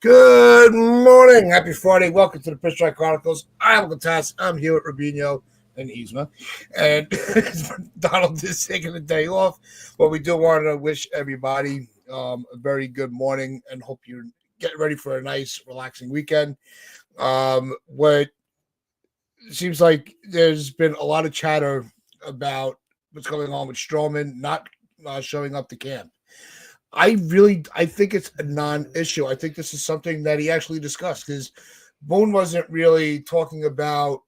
Good morning. Happy Friday. Welcome to the Pitch Strike Chronicles. I'm Uncle Tass. I'm here with Rubino and Yzma. And Donald is taking the day off. But we do want to wish everybody a very good morning and hope you're getting ready for a nice, relaxing weekend. What seems like there's been a lot of chatter about what's going on with Stroman not showing up to camp. I think it's a non-issue. I think this is something that he actually discussed because Boone wasn't really talking about,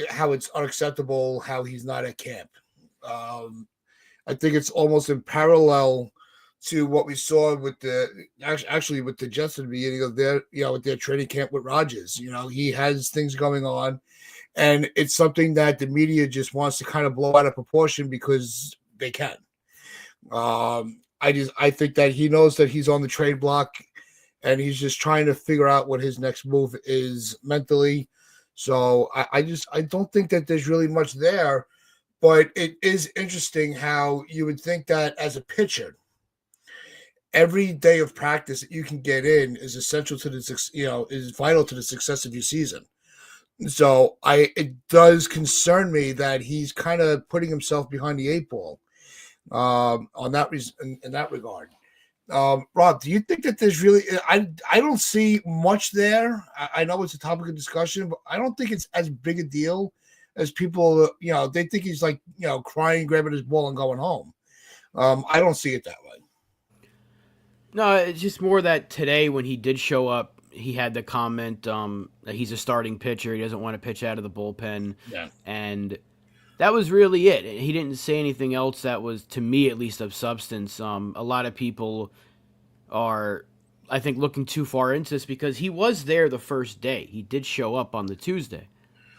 how it's unacceptable how he's not at camp. Um, I think it's almost in parallel to what we saw with actually with the Jets at the beginning of with their training camp with Rodgers. He has things going on, and it's something that the media just wants to kind of blow out of proportion because they can. I think that he knows that he's on the trade block and he's just trying to figure out what his next move is mentally. So I don't think that there's really much there, but it is interesting how you would think that as a pitcher, every day of practice that you can get in is essential to is vital to the success of your season. So it does concern me that he's kind of putting himself behind the eight ball on that in that regard. Rob, do you think that there's really? I don't see much there. I know it's a topic of discussion, but I don't think it's as big a deal as people. They think he's like crying, grabbing his ball, and going home. I don't see it that way. No, it's just more that today when he did show up, he had the comment that he's a starting pitcher. He doesn't want to pitch out of the bullpen. Yeah. And that was really it. He didn't say anything else that was, to me at least, of substance. A lot of people are, I think, looking too far into this because he was there the first day. He did show up on the Tuesday.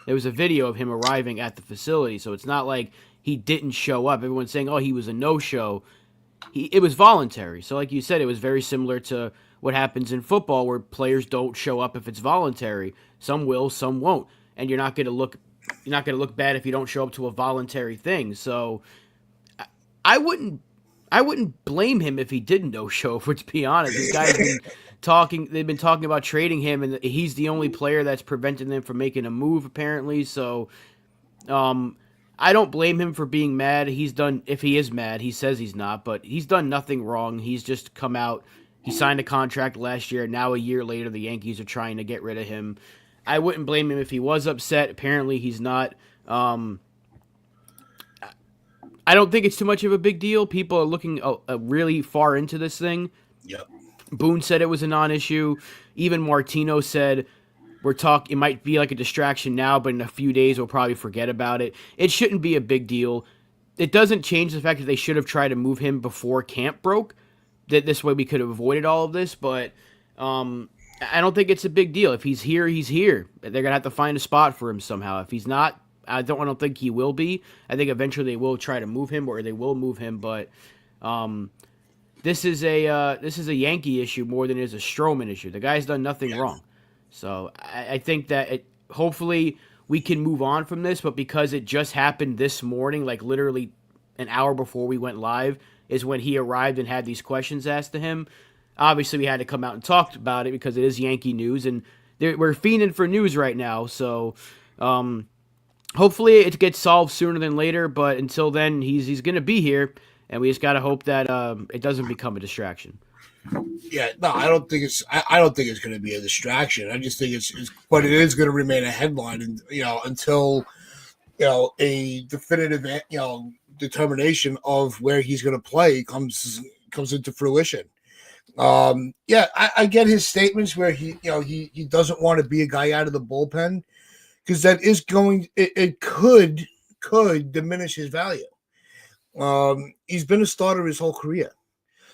There was a video of him arriving at the facility, so it's not like he didn't show up. Everyone's saying, oh, he was a no-show. It was voluntary. So like you said, it was very similar to what happens in football where players don't show up if it's voluntary. Some will, some won't. And you're not going to look bad if you don't show up to a voluntary thing. So I wouldn't blame him if he didn't no show, to be honest. This guy's been they've been talking about trading him, and he's the only player that's preventing them from making a move, apparently. So I don't blame him for being mad. If he is mad, he says he's not, but he's done nothing wrong. He's just come out. He signed a contract last year. Now a year later, the Yankees are trying to get rid of him. I wouldn't blame him if he was upset. Apparently, he's not. I don't think it's too much of a big deal. People are looking really far into this thing. Yep. Boone said it was a non-issue. Even Martino said it might be like a distraction now, but in a few days we'll probably forget about it. It shouldn't be a big deal. It doesn't change the fact that they should have tried to move him before camp broke. That this way we could have avoided all of this, but I don't think it's a big deal. If he's here, he's here. They're going to have to find a spot for him somehow. If he's not, I don't think he will be. I think eventually they will try to move him, or they will move him, but this is a Yankee issue more than it is a Stroman issue. The guy's done nothing wrong. So I think that hopefully we can move on from this, but because it just happened this morning, like literally an hour before we went live, is when he arrived and had these questions asked to him. Obviously, we had to come out and talk about it because it is Yankee news, and we're fiending for news right now. So hopefully it gets solved sooner than later, but until then, he's going to be here, and we just got to hope that it doesn't become a distraction. Yeah, no, I don't think it's going to be a distraction. I just think but it is going to remain a headline, and until a definitive determination of where he's going to play comes into fruition. I get his statements where he doesn't want to be a guy out of the bullpen because that is it could diminish his value. He's been a starter his whole career.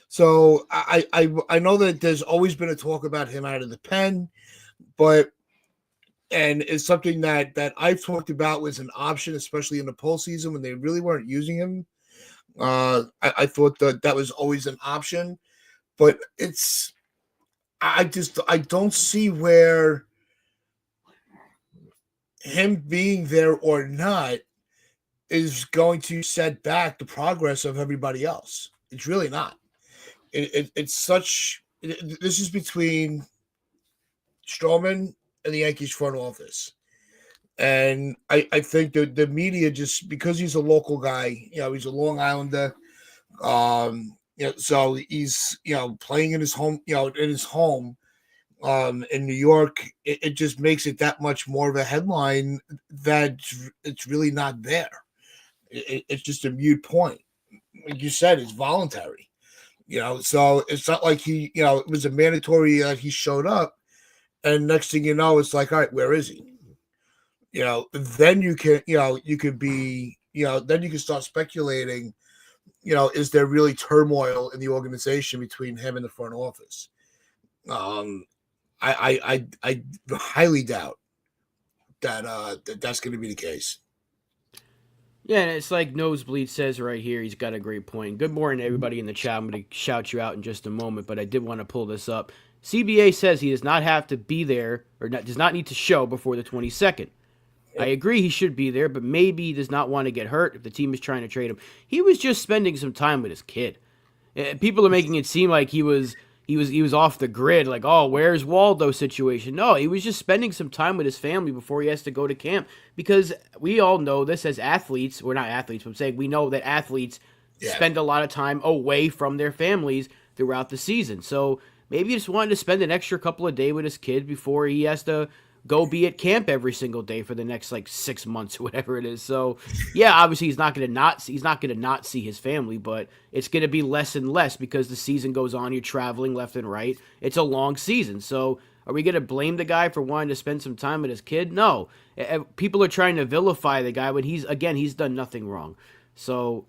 So I know that there's always been a talk about him out of the pen, and it's something that I've talked about was an option, especially in the postseason when they really weren't using him. I thought that was always an option, but I don't see where him being there or not is going to set back the progress of everybody else. It's really not. It's such this is between Stroman and the Yankees front office. And I think the media, just because he's a local guy, he's a Long Islander. So he's playing in his home, in New York. It just makes it that much more of a headline that it's really not there. It's just a mute point. Like you said, it's voluntary. So it's not like it was a mandatory that he showed up, and next thing you know, it's like, all right, where is he? Then you can, you could be, then you can start speculating, is there really turmoil in the organization between him and the front office? I highly doubt that's going to be the case. Yeah, and it's like Nosebleed says right here. He's got a great point. Good morning, everybody in the chat. I'm going to shout you out in just a moment, but I did want to pull this up. CBA says he does not have to be there, or does not need to show before the 22nd. I agree he should be there, but maybe he does not want to get hurt if the team is trying to trade him. He was just spending some time with his kid. People are making it seem like he was off the grid, like, oh, where's Waldo situation. No, he was just spending some time with his family before he has to go to camp, because we all know this as athletes. We're not athletes, but I'm saying we know that athletes spend a lot of time away from their families throughout the season. So maybe he just wanted to spend an extra couple of days with his kid before he has to go be at camp every single day for the next 6 months or whatever it is. So yeah, obviously he's not going to not see his family, but it's going to be less and less because the season goes on. You're traveling left and right. It's a long season. So are we going to blame the guy for wanting to spend some time with his kid? No. People are trying to vilify the guy when he's done nothing wrong. So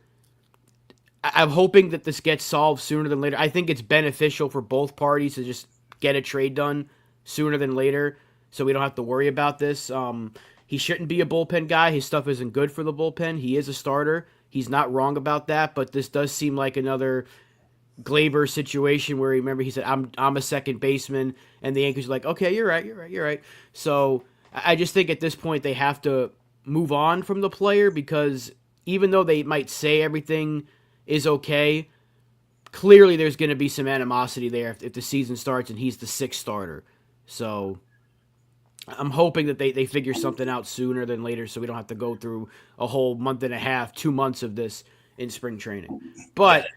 I'm hoping that this gets solved sooner than later. I think it's beneficial for both parties to just get a trade done sooner than later, so we don't have to worry about this. He shouldn't be a bullpen guy. His stuff isn't good for the bullpen. He is a starter. He's not wrong about that, but this does seem like another Glaber situation where, remember, he said, I'm a second baseman, and the Yankees are like, okay, you're right. So I just think at this point they have to move on from the player, because even though they might say everything is okay, clearly there's going to be some animosity there if the season starts and he's the sixth starter. So I'm hoping that they figure something out sooner than later, so we don't have to go through a whole month and a half, 2 months of this in spring training. But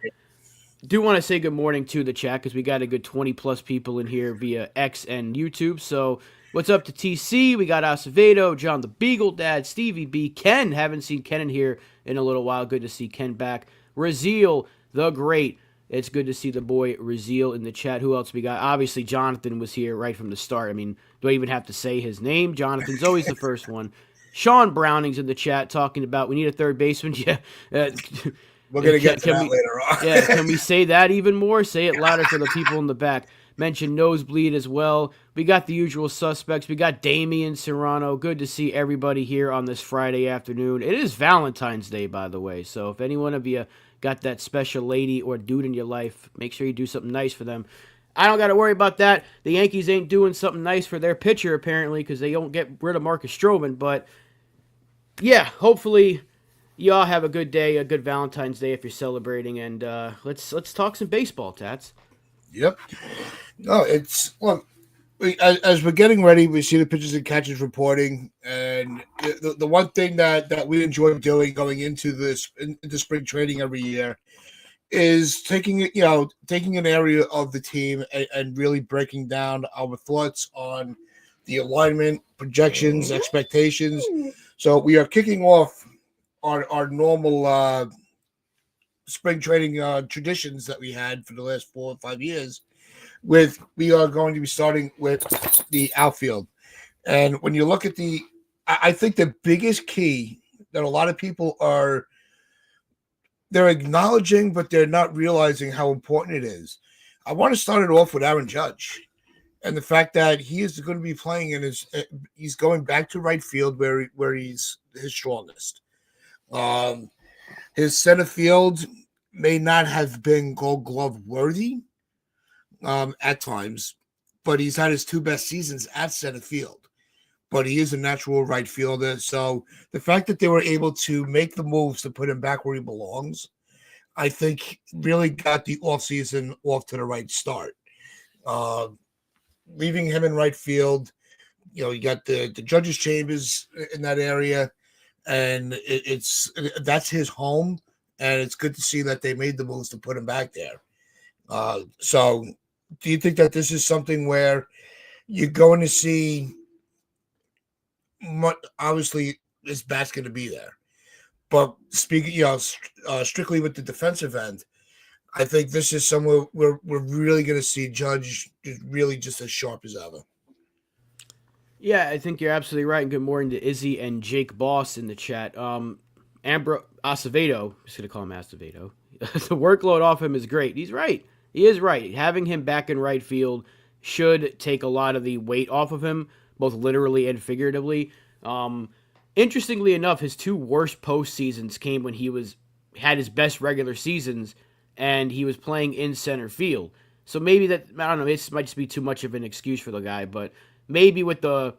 do want to say good morning to the chat, because we got a good 20-plus people in here via X and YouTube. So what's up to TC? We got Acevedo, John the Beagle Dad, Stevie B, Ken. Haven't seen Ken in here in a little while. Good to see Ken back. Raziel, the Great. It's good to see the boy Raziel in the chat. Who else we got? Obviously, Jonathan was here right from the start. I mean, do I even have to say his name? Jonathan's always the first one. Sean Browning's in the chat talking about we need a third baseman. Yeah. We're going to get to that later on. Yeah, can we say that even more? Say it louder for the people in the back. Mention Nosebleed as well. We got the usual suspects. We got Damian Serrano. Good to see everybody here on this Friday afternoon. It is Valentine's Day, by the way. So if any one of you got that special lady or dude in your life, make sure you do something nice for them. I don't got to worry about that. The Yankees ain't doing something nice for their pitcher, apparently, because they don't get rid of Marcus Stroman. But yeah, hopefully y'all have a good day, a good Valentine's Day if you're celebrating, and let's talk some baseball, Tats. Yep. No, look, as we're getting ready, we see the pitchers and catchers reporting, and the one thing that we enjoy doing going into spring training every year is taking an area of the team and really breaking down our thoughts on the alignment, projections, expectations. So we are kicking off our normal spring training traditions that we had for the last 4 or 5 years. We are going to be starting with the outfield. And when you look at I think the biggest key that a lot of people they're acknowledging, but they're not realizing how important it is. I want to start it off with Aaron Judge and the fact that he is going to be playing he's going back to right field where he's his strongest. His center field may not have been Gold Glove worthy at times, but he's had his 2 best seasons at center field. But he is a natural right fielder. So the fact that they were able to make the moves to put him back where he belongs, I think really got the offseason off to the right start. Uh, Leaving him in right field, you got the judges' chambers in that area, and that's his home, and it's good to see that they made the moves to put him back there. So, do you think that this is something where you're going to see? Obviously, his bat's going to be there, but speaking, strictly with the defensive end, I think this is somewhere where we're really going to see Judge really just as sharp as ever. Yeah, I think you're absolutely right. And good morning to Izzy and Jake Boss in the chat. Ambro Acevedo, I'm just gonna call him Acevedo. The workload off him is great. He's right. He is right. Having him back in right field should take a lot of the weight off of him, both literally and figuratively. Interestingly enough, his two worst postseasons came when he had his best regular seasons, and he was playing in center field. So maybe that, I don't know. This might just be too much of an excuse for the guy, but maybe with the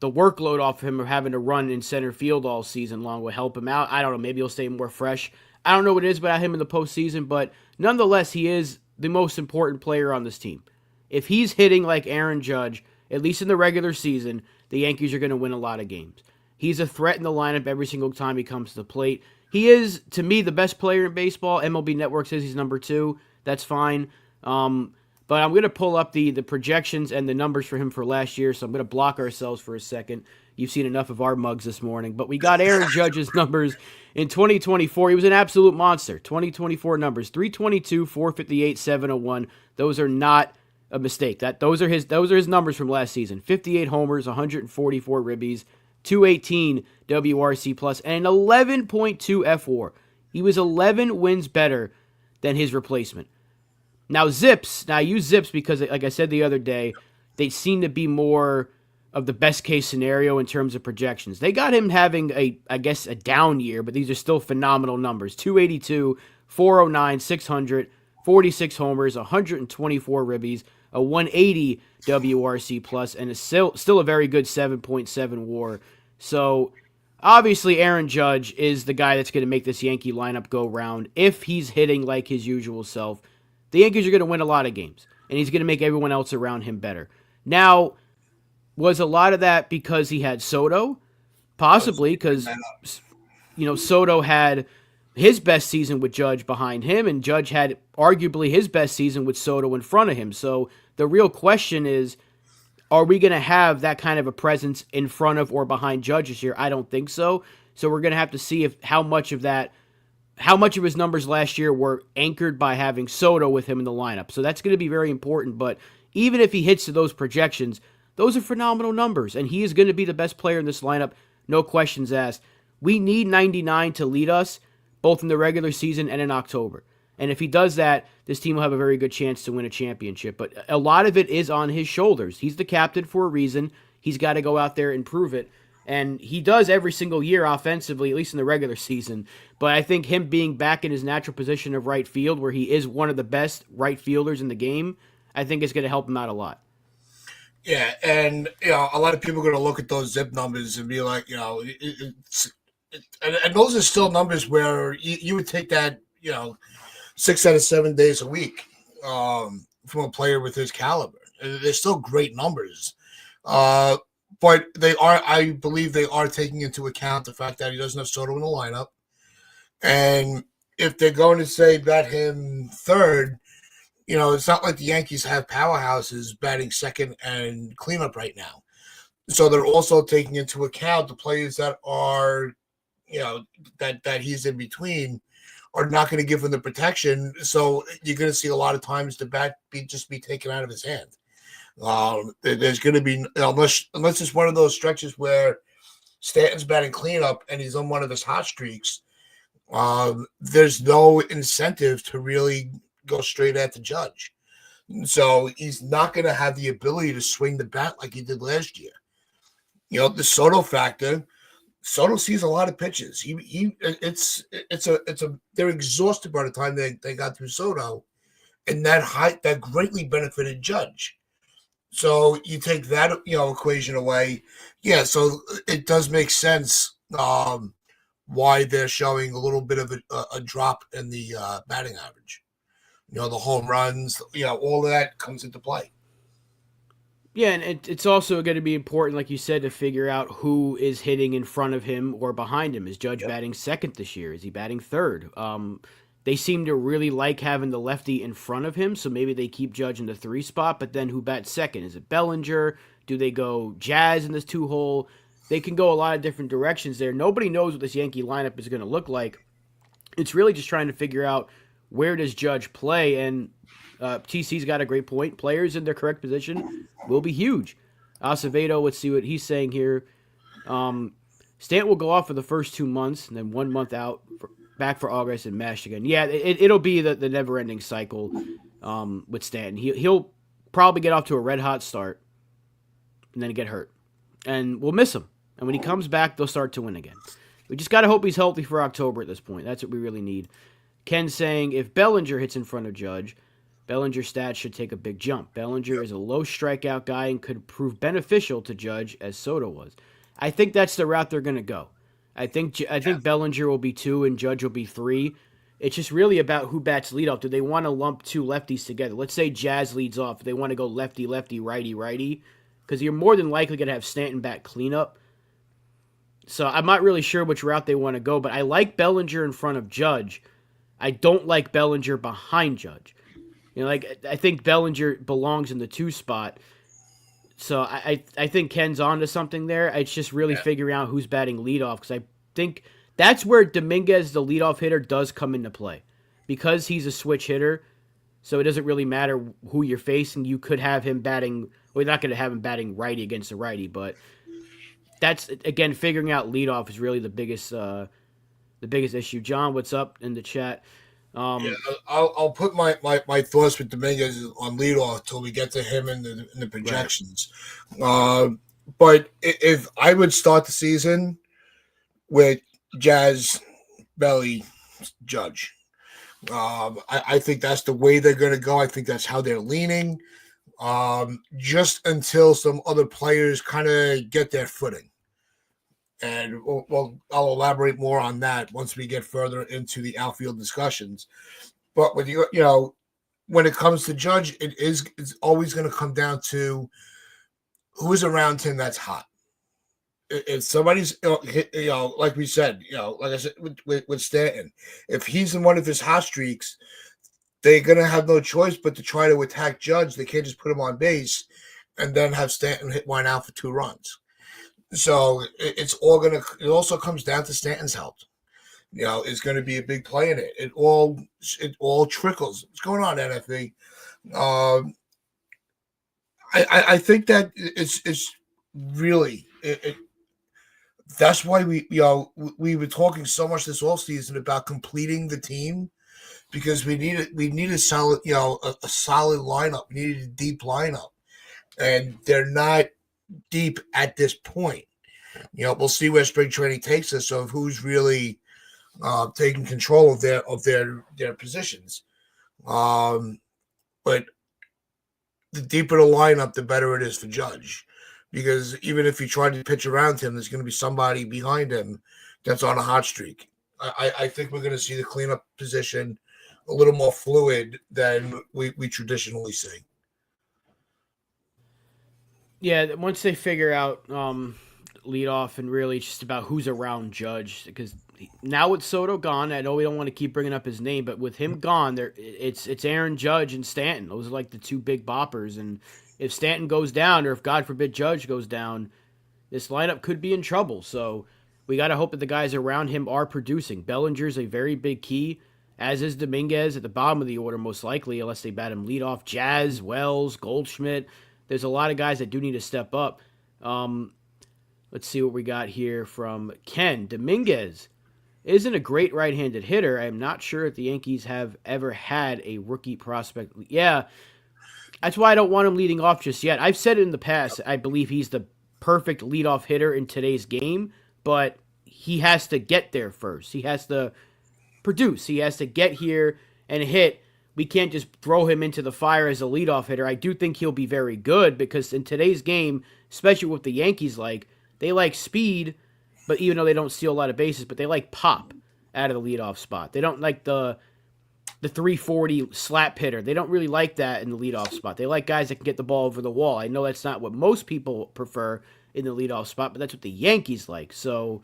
workload off of him of having to run in center field all season long will help him out. I don't know. Maybe he'll stay more fresh. I don't know what it is about him in the postseason, but nonetheless, he is the most important player on this team. If he's hitting like Aaron Judge, at least in the regular season, the Yankees are going to win a lot of games. He's a threat in the lineup every single time he comes to the plate. He is, to me, the best player in baseball. MLB Network says he's number 2. That's fine. But I'm going to pull up the projections and the numbers for him for last year, so I'm going to block ourselves for a second. You've seen enough of our mugs this morning. But we got Aaron Judge's numbers in 2024. He was an absolute monster. 2024 numbers, 322, 458, 701. Those are not a mistake. Those are his numbers from last season. 58 homers, 144 ribbies, 218 WRC plus, and an 11.2 FWAR. He was 11 wins better than his replacement. Now, ZiPS, I use ZiPS because, like I said the other day, they seem to be more of the best case scenario in terms of projections. They got him having a down year, but these are still phenomenal numbers. 282, 409, 600, 46 homers, 124 ribbies, a 180 WRC plus, and still a very good 7.7 WAR. So, obviously, Aaron Judge is the guy that's going to make this Yankee lineup go round if he's hitting like his usual self. The Yankees are going to win a lot of games, and he's going to make everyone else around him better. Now, was a lot of that because he had Soto? Possibly, because Soto had his best season with Judge behind him, and Judge had arguably his best season with Soto in front of him. So the real question is, are we going to have that kind of a presence in front of or behind Judge this year? I don't think so. So we're going to have to see how much of his numbers last year were anchored by having Soto with him in the lineup. So that's going to be very important. But even if he hits to those projections, those are phenomenal numbers. And he is going to be the best player in this lineup. No questions asked. We need 99 to lead us, both in the regular season and in October. And if he does that, this team will have a very good chance to win a championship. But a lot of it is on his shoulders. He's the captain for a reason. He's got to go out there and prove it. And he does every single year offensively, at least in the regular season. But I think him being back in his natural position of right field, where he is one of the best right fielders in the game, I think is going to help him out a lot. Yeah, and a lot of people are going to look at those ZiP numbers and be like, and those are still numbers where you would take that, 6 out of 7 days a week from a player with his caliber. They're still great numbers. But I believe they are taking into account the fact that he doesn't have Soto in the lineup. And if they're going to say bat him third, it's not like the Yankees have powerhouses batting second and cleanup right now. So they're also taking into account the players that are, that he's in between are not going to give him the protection. So you're going to see a lot of times the bat be taken out of his hand. There's going to be, unless it's one of those stretches where Stanton's batting cleanup and he's on one of his hot streaks, there's no incentive to really go straight at the Judge. So he's not going to have the ability to swing the bat like he did last year. The Soto factor, Soto sees a lot of pitches. They're exhausted by the time they got through Soto, and that greatly benefited Judge. So you take that equation away, yeah. So it does make sense why they're showing a little bit of a drop in the batting average. The home runs, all of that comes into play. Yeah, and it's also going to be important, like you said, to figure out who is hitting in front of him or behind him. Is Judge Yep. batting second this year? Is he batting third? They seem to really like having the lefty in front of him, so maybe they keep Judge in the 3 spot. But then who bats second? Is it Bellinger? Do they go Jazz in this 2 hole? They can go a lot of different directions there. Nobody knows what this Yankee lineup is going to look like. It's really just trying to figure out where does Judge play, and TC's got a great point. Players in their correct position will be huge. Acevedo, let's see what he's saying here. Stanton will go off for the first 2 months, and then 1 month out, back for August and mashed again. Yeah, it'll be the never-ending cycle with Stanton. He'll probably get off to a red-hot start, and then get hurt. And we'll miss him. And when he comes back, they'll start to win again. We just got to hope he's healthy for October at this point. That's what we really need. Ken saying, if Bellinger hits in front of Judge, Bellinger's stats should take a big jump. Bellinger is a low strikeout guy and could prove beneficial to Judge as Soto was. I think that's the route they're going to go. I think Bellinger will be 2 and Judge will be 3. It's just really about who bats leadoff. Do they want to lump 2 lefties together? Let's say Jazz leads off. Do they want to go lefty, lefty, righty, righty? Because you're more than likely going to have Stanton bat cleanup. So I'm not really sure which route they want to go, but I like Bellinger in front of Judge. I don't like Bellinger behind Judge. I think Bellinger belongs in the 2 spot. So I think Ken's onto something there. It's just really figuring out who's batting leadoff, because I think that's where Dominguez, the leadoff hitter, does come into play. Because he's a switch hitter, so it doesn't really matter who you're facing. You could have him batting. Well, you're not going to have him batting righty against a righty, but that's, again, figuring out leadoff is really the biggest issue. John, what's up in the chat? I'll put my thoughts with Dominguez on leadoff till we get to him in the projections. Right. But if I would start the season with Jazz, Belly, Judge, I think that's the way they're going to go. I think that's how they're leaning. Just until some other players kind of get their footing. And I'll elaborate more on that once we get further into the outfield discussions. But when when it comes to Judge, it's always going to come down to who's around him that's hot. If somebody's, like we said, like I said with Stanton, if he's in one of his hot streaks, they're going to have no choice but to try to attack Judge. They can't just put him on base and then have Stanton hit one out for 2 runs. So it also comes down to Stanton's health. Is going to be a big play in it. It all trickles. What's going on, NFV? I think that it's really that's why we were talking so much this offseason about completing the team, because we needed solid a solid lineup. We needed a deep lineup, and they're not deep at this point. We'll see where spring training takes us of who's really taking control of their positions. But the deeper the lineup, the better it is for Judge, because even if you try to pitch around him, there's going to be somebody behind him that's on a hot streak. I think we're going to see the cleanup position a little more fluid than we traditionally see. Yeah, once they figure out leadoff and really just about who's around Judge, because now with Soto gone, I know we don't want to keep bringing up his name, but with him gone, it's Aaron Judge and Stanton. Those are like the 2 big boppers, and if Stanton goes down, or if God forbid Judge goes down, this lineup could be in trouble. So we got to hope that the guys around him are producing. Bellinger's a very big key, as is Dominguez at the bottom of the order most likely, unless they bat him leadoff. Jazz, Wells, Goldschmidt. There's a lot of guys that do need to step up. Let's see what we got here from Ken. Dominguez isn't a great right-handed hitter. I'm not sure if the Yankees have ever had a rookie prospect. Yeah, that's why I don't want him leading off just yet. I've said it in the past. I believe he's the perfect leadoff hitter in today's game, but he has to get there first. He has to produce. He has to get here and hit. We can't just throw him into the fire as a leadoff hitter. I do think he'll be very good, because in today's game, especially with the Yankees, they like speed, but even though they don't steal a lot of bases, but they like pop out of the leadoff spot. They don't like the the 340 slap hitter. They don't really like that in the leadoff spot. They like guys that can get the ball over the wall. I know that's not what most people prefer in the leadoff spot, but that's what the Yankees like. So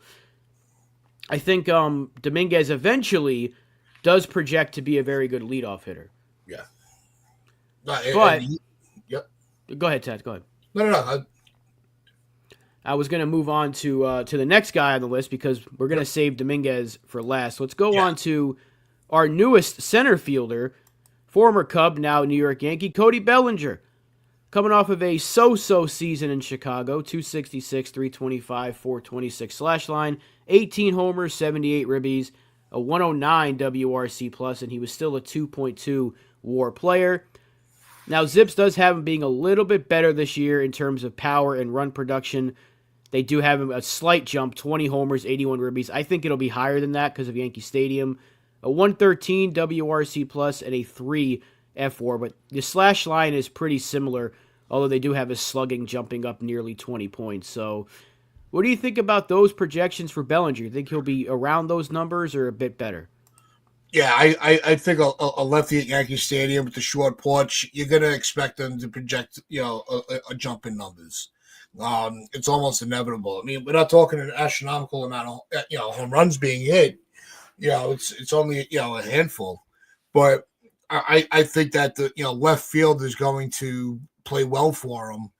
I think Dominguez eventually does project to be a very good leadoff hitter. Yeah. But Yep. go ahead, Ted. Go ahead. No. I was going to move on to the next guy on the list because we're going to save Dominguez for last. Let's go on to our newest center fielder, former Cub, now New York Yankee, Cody Bellinger. Coming off of a so-so season in Chicago, 266, 325, 426 slash line, 18 homers, 78 ribbies, a 109 WRC plus, and he was still a 2.2 WAR player. Now, Zips does have him being a little bit better this year in terms of power and run production. They do have him a slight jump, 20 homers, 81 ribbies. I think it'll be higher than that because of Yankee Stadium. A 113 WRC plus and a 3 F4, but the slash line is pretty similar, although they do have his slugging jumping up nearly 20 points. So what do you think about those projections for Bellinger? You think he'll be around those numbers or a bit better? Yeah, I think a lefty at Yankee Stadium with the short porch, you're going to expect them to project, a jump in numbers. It's almost inevitable. I mean, we're not talking an astronomical amount of, home runs being hit. It's only, a handful. But I think that the, left field is going to play well for him.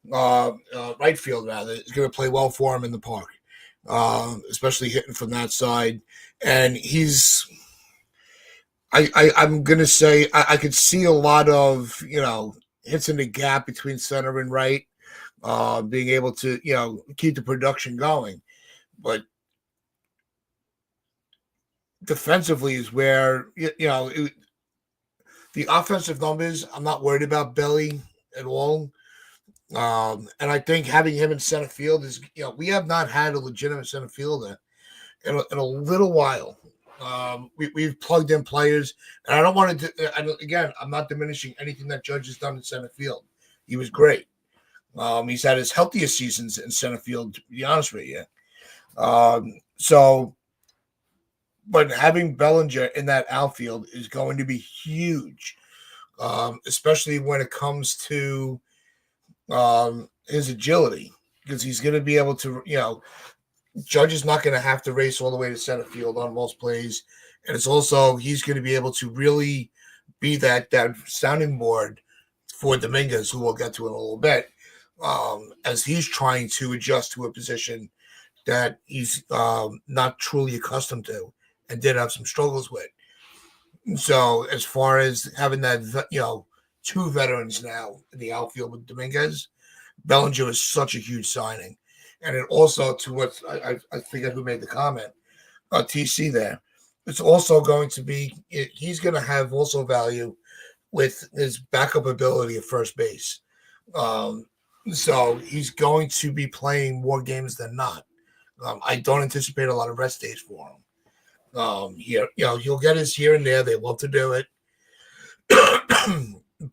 Right field, rather, is going to play well for him in the park, especially hitting from that side. And I'm going to say I could see a lot of, hits in the gap between center and right, being able to, keep the production going. But defensively is where, the offensive numbers, I'm not worried about Belly at all. And I think having him in center field is, we have not had a legitimate center fielder in a little while. We've plugged in players, and I don't want to. Again, I'm not diminishing anything that Judge has done in center field. He was great. He's had his healthiest seasons in center field, to be honest with you. But having Bellinger in that outfield is going to be huge, especially when it comes to his agility, because he's going to be able to, Judge is not going to have to race all the way to center field on most plays. And it's also, he's going to be able to really be that sounding board for Dominguez, who we'll get to in a little bit, as he's trying to adjust to a position that he's not truly accustomed to and did have some struggles with. So as far as having that, two veterans now in the outfield with Dominguez, Bellinger is such a huge signing. And it also, to what I forget who made the comment, TC there, it's also going to be, he's going to have also value with his backup ability at first base. So he's going to be playing more games than not. I don't anticipate a lot of rest days for him. He'll get his here and there. They love to do it.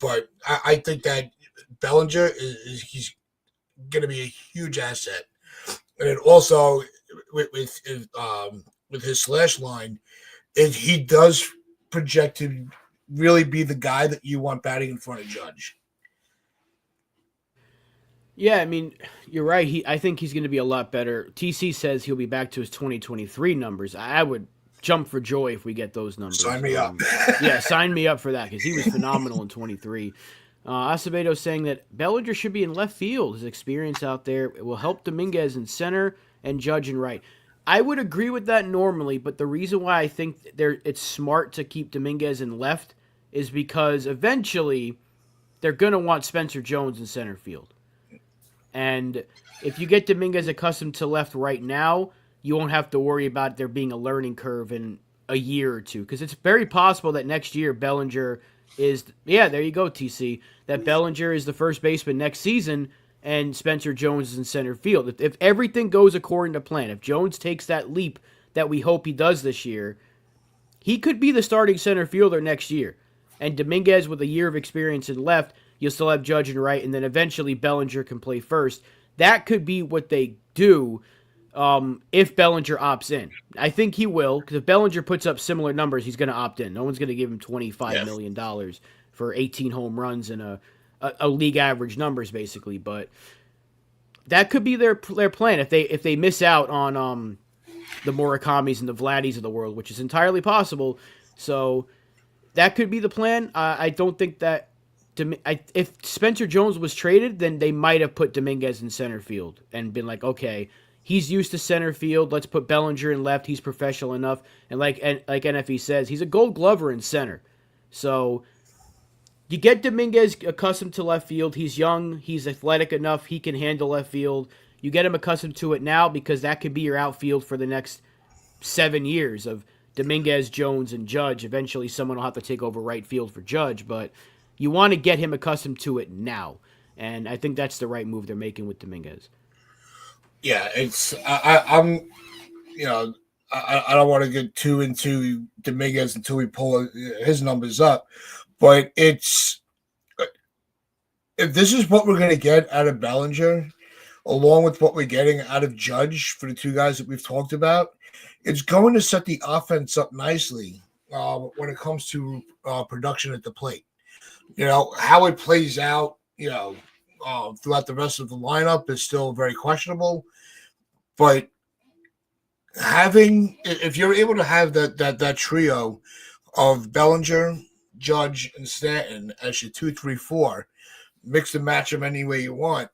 But I think that Bellinger he's going to be a huge asset. And it also, with his slash line, he does project to really be the guy that you want batting in front of Judge. Yeah, I mean, you're right. I think he's going to be a lot better. TC says he'll be back to his 2023 numbers. I would jump for joy if we get those numbers. Sign me up. Yeah, sign me up for that because he was phenomenal in 23. Acevedo saying that Bellinger should be in left field. His experience out there will help Dominguez in center and Judge in right. I would agree with that normally, but the reason why I think it's smart to keep Dominguez in left is because eventually they're going to want Spencer Jones in center field. And if you get Dominguez accustomed to left right now, you won't have to worry about there being a learning curve in a year or two. Because it's very possible that next year Bellinger is, there you go, TC, that Bellinger is the first baseman next season and Spencer Jones is in center field. If everything goes according to plan, if Jones takes that leap that we hope he does this year, he could be the starting center fielder next year. And Dominguez, with a year of experience in left, you'll still have Judge and right, and then eventually Bellinger can play first. That could be what they do. if Bellinger opts in. I think he will, because if Bellinger puts up similar numbers, he's going to opt in. No one's going to give him $25 Yeah. million for 18 home runs and a league average numbers, basically. But that could be their plan if they miss out on the Murakamis and the Vladdies of the world, which is entirely possible. So that could be the plan. I don't think that. If Spencer Jones was traded, then they might have put Dominguez in center field and been like, okay, he's used to center field. Let's put Bellinger in left. He's professional enough. And like NFE says, he's a Gold Glover in center. So you get Dominguez accustomed to left field. He's young. He's athletic enough. He can handle left field. You get him accustomed to it now because that could be your outfield for the next 7 years of Dominguez, Jones, and Judge. Eventually, someone will have to take over right field for Judge, but you want to get him accustomed to it now. And I think that's the right move they're making with Dominguez. Yeah, I'm I don't want to get too into Dominguez until we pull his numbers up, but if this is what we're going to get out of Bellinger, along with what we're getting out of Judge for the two guys that we've talked about, it's going to set the offense up nicely when it comes to production at the plate. How it plays out, throughout the rest of the lineup is still very questionable. But if you're able to have that trio of Bellinger, Judge, and Stanton as your 2, 3, 4, mix and match them any way you want.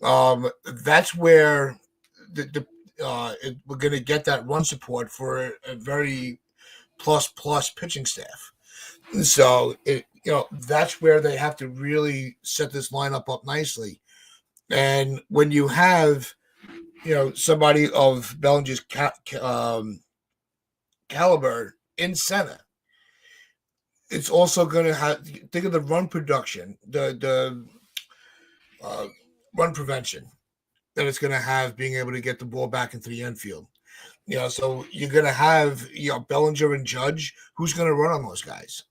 That's where we're going to get that run support for a very plus pitching staff. So that's where they have to really set this lineup up nicely. And when you have somebody of Bellinger's caliber in center, it's also going to have, think of the run production, the run prevention that it's going to have, being able to get the ball back into the infield. So you're going to have Bellinger and Judge. Who's going to run on those guys?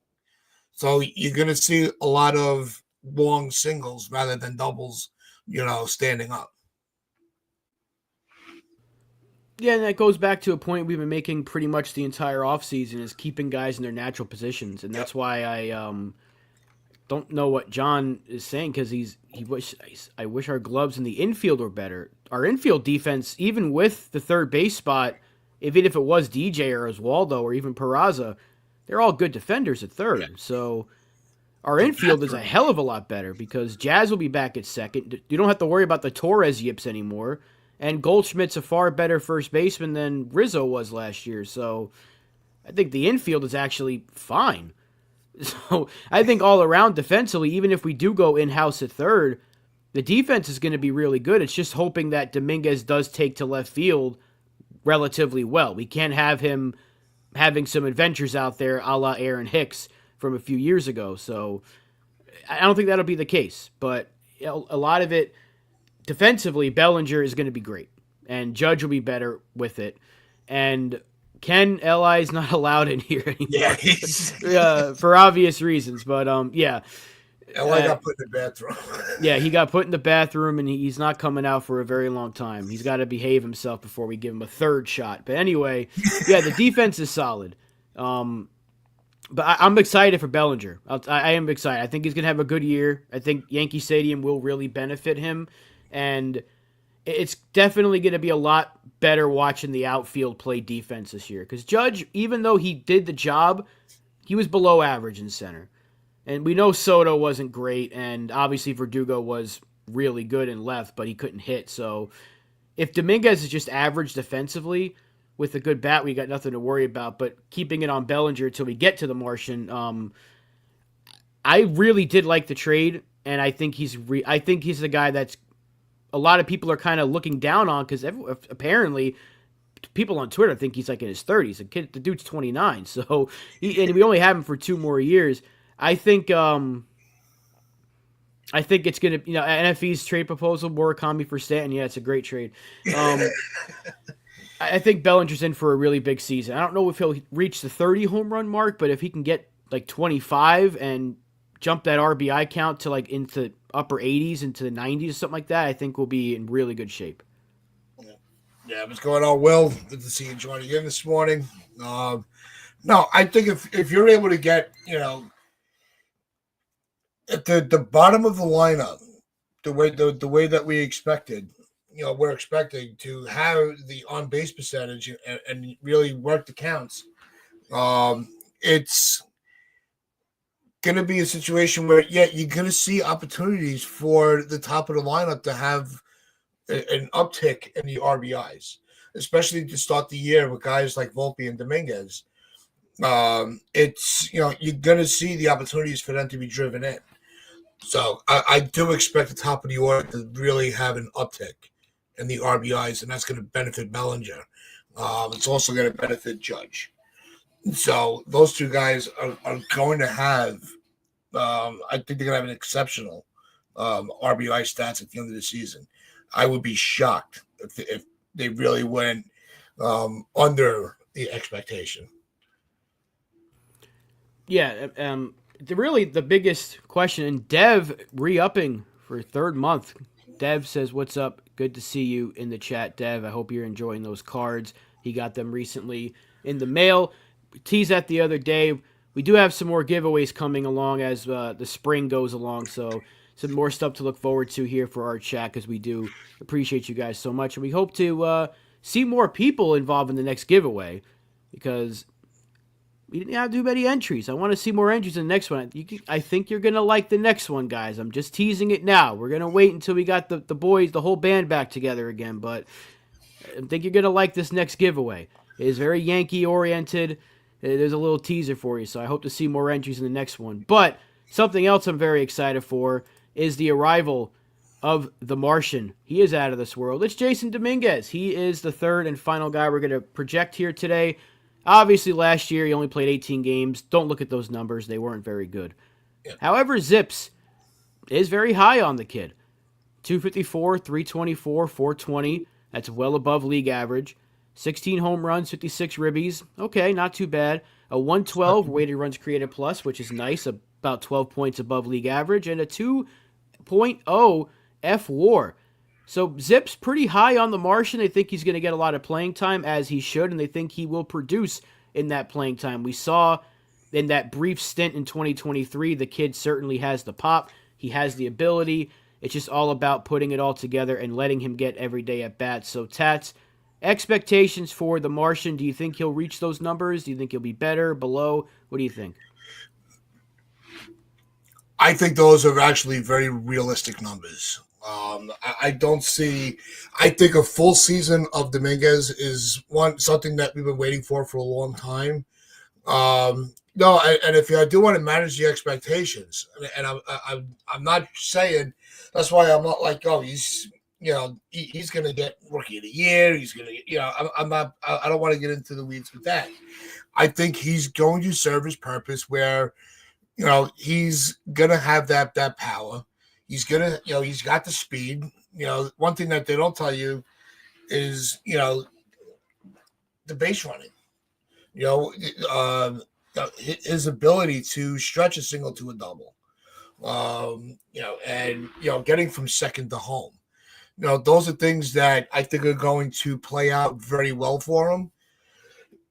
So you're going to see a lot of long singles rather than doubles, standing up. Yeah, and that goes back to a point we've been making pretty much the entire offseason, is keeping guys in their natural positions. And that's why I don't know what John is saying, because I wish our gloves in the infield were better. Our infield defense, even with the third base spot, even if it was DJ or Oswaldo or even Peraza, they're all good defenders at third. Yeah. So our infield is a hell of a lot better because Jazz will be back at second. You don't have to worry about the Torres yips anymore. And Goldschmidt's a far better first baseman than Rizzo was last year. So I think the infield is actually fine. So I think all around defensively, even if we do go in-house at third, the defense is going to be really good. It's just hoping that Dominguez does take to left field relatively well. We can't have him having some adventures out there a la Aaron Hicks from a few years ago. So I don't think that'll be the case. But a lot of it, defensively, Bellinger is going to be great. And Judge will be better with it. And Ken Eli is not allowed in here anymore. Yeah, for obvious reasons. But, yeah. Eli got put in the bathroom. Yeah, he got put in the bathroom, and he's not coming out for a very long time. He's got to behave himself before we give him a third shot. But anyway, yeah, the defense is solid. But I'm excited for Bellinger. I am excited. I think he's going to have a good year. I think Yankee Stadium will really benefit him. And it's definitely going to be a lot better watching the outfield play defense this year. Because Judge, even though he did the job, he was below average in center. And we know Soto wasn't great, and obviously Verdugo was really good in left, but he couldn't hit. So if Dominguez is just average defensively with a good bat, we got nothing to worry about. But keeping it on Bellinger until we get to the Martian, I really did like the trade, and I think he's the guy that's a lot of people are kind of looking down on, because apparently people on Twitter think he's like in his 30s. The dude's 29, so and we only have him for 2 more years. I think it's going to, NFE's trade proposal, Murakami for Stanton, yeah, it's a great trade. I think Bellinger's in for a really big season. I don't know if he'll reach the 30 home run mark, but if he can get like 25 and jump that RBI count to like into upper 80s, into the 90s, something like that, I think we'll be in really good shape. Yeah, what's going on, Will? Good to see you joining in this morning. Um, no, I think if you're able to get, at the bottom of the lineup, the way that we expected, we're expecting to have the on base percentage and really work the counts. It's going to be a situation where, yeah, you're going to see opportunities for the top of the lineup to have an uptick in the RBIs, especially to start the year with guys like Volpe and Dominguez. It's you're going to see the opportunities for them to be driven in. So I do expect the top of the order to really have an uptick in the RBIs, and that's going to benefit Bellinger. It's also going to benefit Judge. So those two guys are going to have. I think they're going to have an exceptional RBI stats at the end of the season. I would be shocked if they really went under the expectation. Yeah, the biggest question, and Dev re-upping for third month. Dev says, "What's up? Good to see you in the chat, Dev. I hope you're enjoying those cards. He got them recently in the mail. We teased that the other day. We do have some more giveaways coming along as the spring goes along, so some more stuff to look forward to here for our chat because we do appreciate you guys so much, and we hope to see more people involved in the next giveaway because we didn't have too many entries. I want to see more entries in the next one. I think you're going to like the next one, guys. I'm just teasing it now. We're going to wait until we got the boys, the whole band back together again, but I think you're going to like this next giveaway. It is very Yankee-oriented. There's a little teaser for you, so I hope to see more entries in the next one. But something else I'm very excited for is the arrival of the Martian. He is out of this world. It's Jasson Dominguez. He is the third and final guy we're going to project here today. Obviously, last year he only played 18 games. Don't look at those numbers. They weren't very good. Yeah. However, Zips is very high on the kid. 254, 324, 420. That's well above league average. 16 home runs, 56 ribbies. Okay, not too bad. A 112 weighted runs created plus, which is nice, about 12 points above league average. And a 2.0 F WAR. So Zip's pretty high on the Martian. They think he's going to get a lot of playing time, as he should, and they think he will produce in that playing time. We saw in that brief stint in 2023, the kid certainly has the pop. He has the ability. It's just all about putting it all together and letting him get every day at bats. So Tats, expectations for the Martian, do you think he'll reach those numbers? Do you think he'll be better, below? What do you think? I think those are actually very realistic numbers. I don't see. I think a full season of Dominguez is something that we've been waiting for a long time. No, and if I do want to manage the expectations, and I'm not saying that's why I'm not like, oh, he's he's going to get rookie of the year. He's going to I'm not. I don't want to get into the weeds with that. I think he's going to serve his purpose where he's going to have that power. He's gonna, he's got the speed. One thing that they don't tell you is, the base running. His ability to stretch a single to a double. And getting from second to home. Those are things that I think are going to play out very well for him.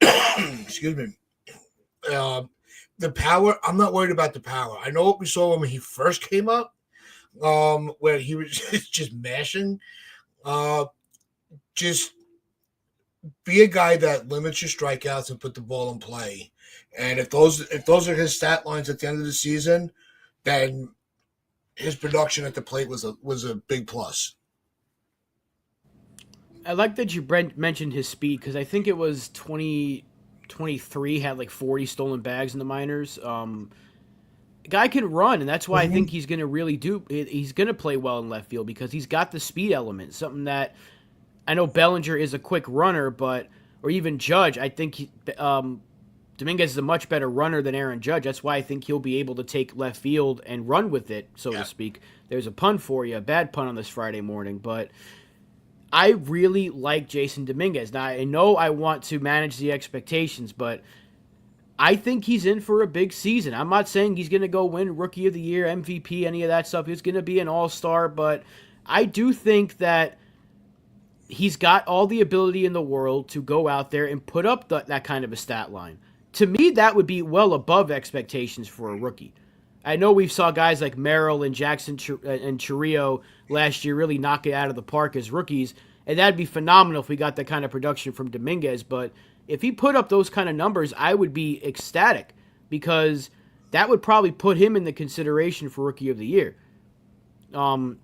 Excuse me. The power, I'm not worried about the power. I know what we saw when he first came up. Where he was just mashing. Just be a guy that limits your strikeouts and put the ball in play. And if those are his stat lines at the end of the season, then his production at the plate was a big plus. I like that you mentioned his speed because I think it was 2023 had like 40 stolen bags in the minors. Guy can run, and that's why I think he's going to really he's going to play well in left field because he's got the speed element, something that I know Bellinger is a quick runner, or even Judge. I think Dominguez is a much better runner than Aaron Judge. That's why I think he'll be able to take left field and run with it, so to speak. There's a pun for you, a bad pun on this Friday morning, but I really like Jasson Dominguez. Now, I know I want to manage the expectations, but I think he's in for a big season. I'm not saying he's going to go win Rookie of the Year, MVP, any of that stuff. He's going to be an all-star, but I do think that he's got all the ability in the world to go out there and put up that kind of a stat line. To me, that would be well above expectations for a rookie. I know we saw guys like Merrill and Jackson and Chirrio last year really knock it out of the park as rookies, and that'd be phenomenal if we got that kind of production from Dominguez. But if he put up those kind of numbers, I would be ecstatic because that would probably put him in the consideration for Rookie of the Year. And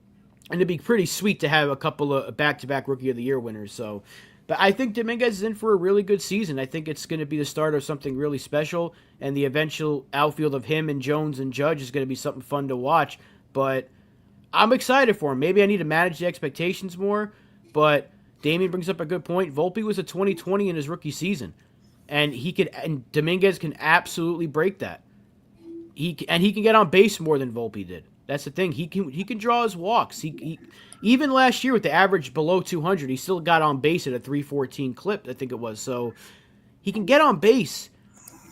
it'd be pretty sweet to have a couple of back-to-back Rookie of the Year winners. So, but I think Dominguez is in for a really good season. I think it's going to be the start of something really special, and the eventual outfield of him and Jones and Judge is going to be something fun to watch. But I'm excited for him. Maybe I need to manage the expectations more, but Damien brings up a good point. Volpe was a 2020 in his rookie season, and Dominguez can absolutely break that. He can get on base more than Volpe did. That's the thing. He can draw his walks. He even last year with the average below 200, he still got on base at a 314 clip, I think it was. So he can get on base,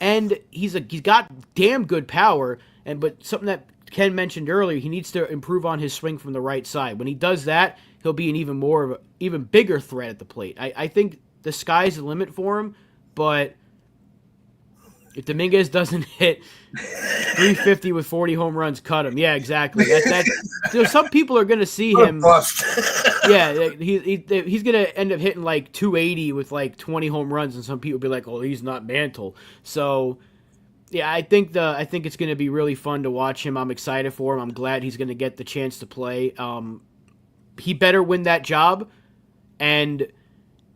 and he's got damn good power. But something that Ken mentioned earlier, he needs to improve on his swing from the right side. When he does that, he'll be an even bigger threat at the plate. I think the sky's the limit for him, but if Dominguez doesn't hit 350 with 40 home runs, cut him. Yeah, exactly. Some people are going to see him. Yeah, he's going to end up hitting like 280 with like 20 home runs, and some people be like, "Oh, he's not Mantle." So, yeah, I think it's going to be really fun to watch him. I'm excited for him. I'm glad he's going to get the chance to play. He better win that job, and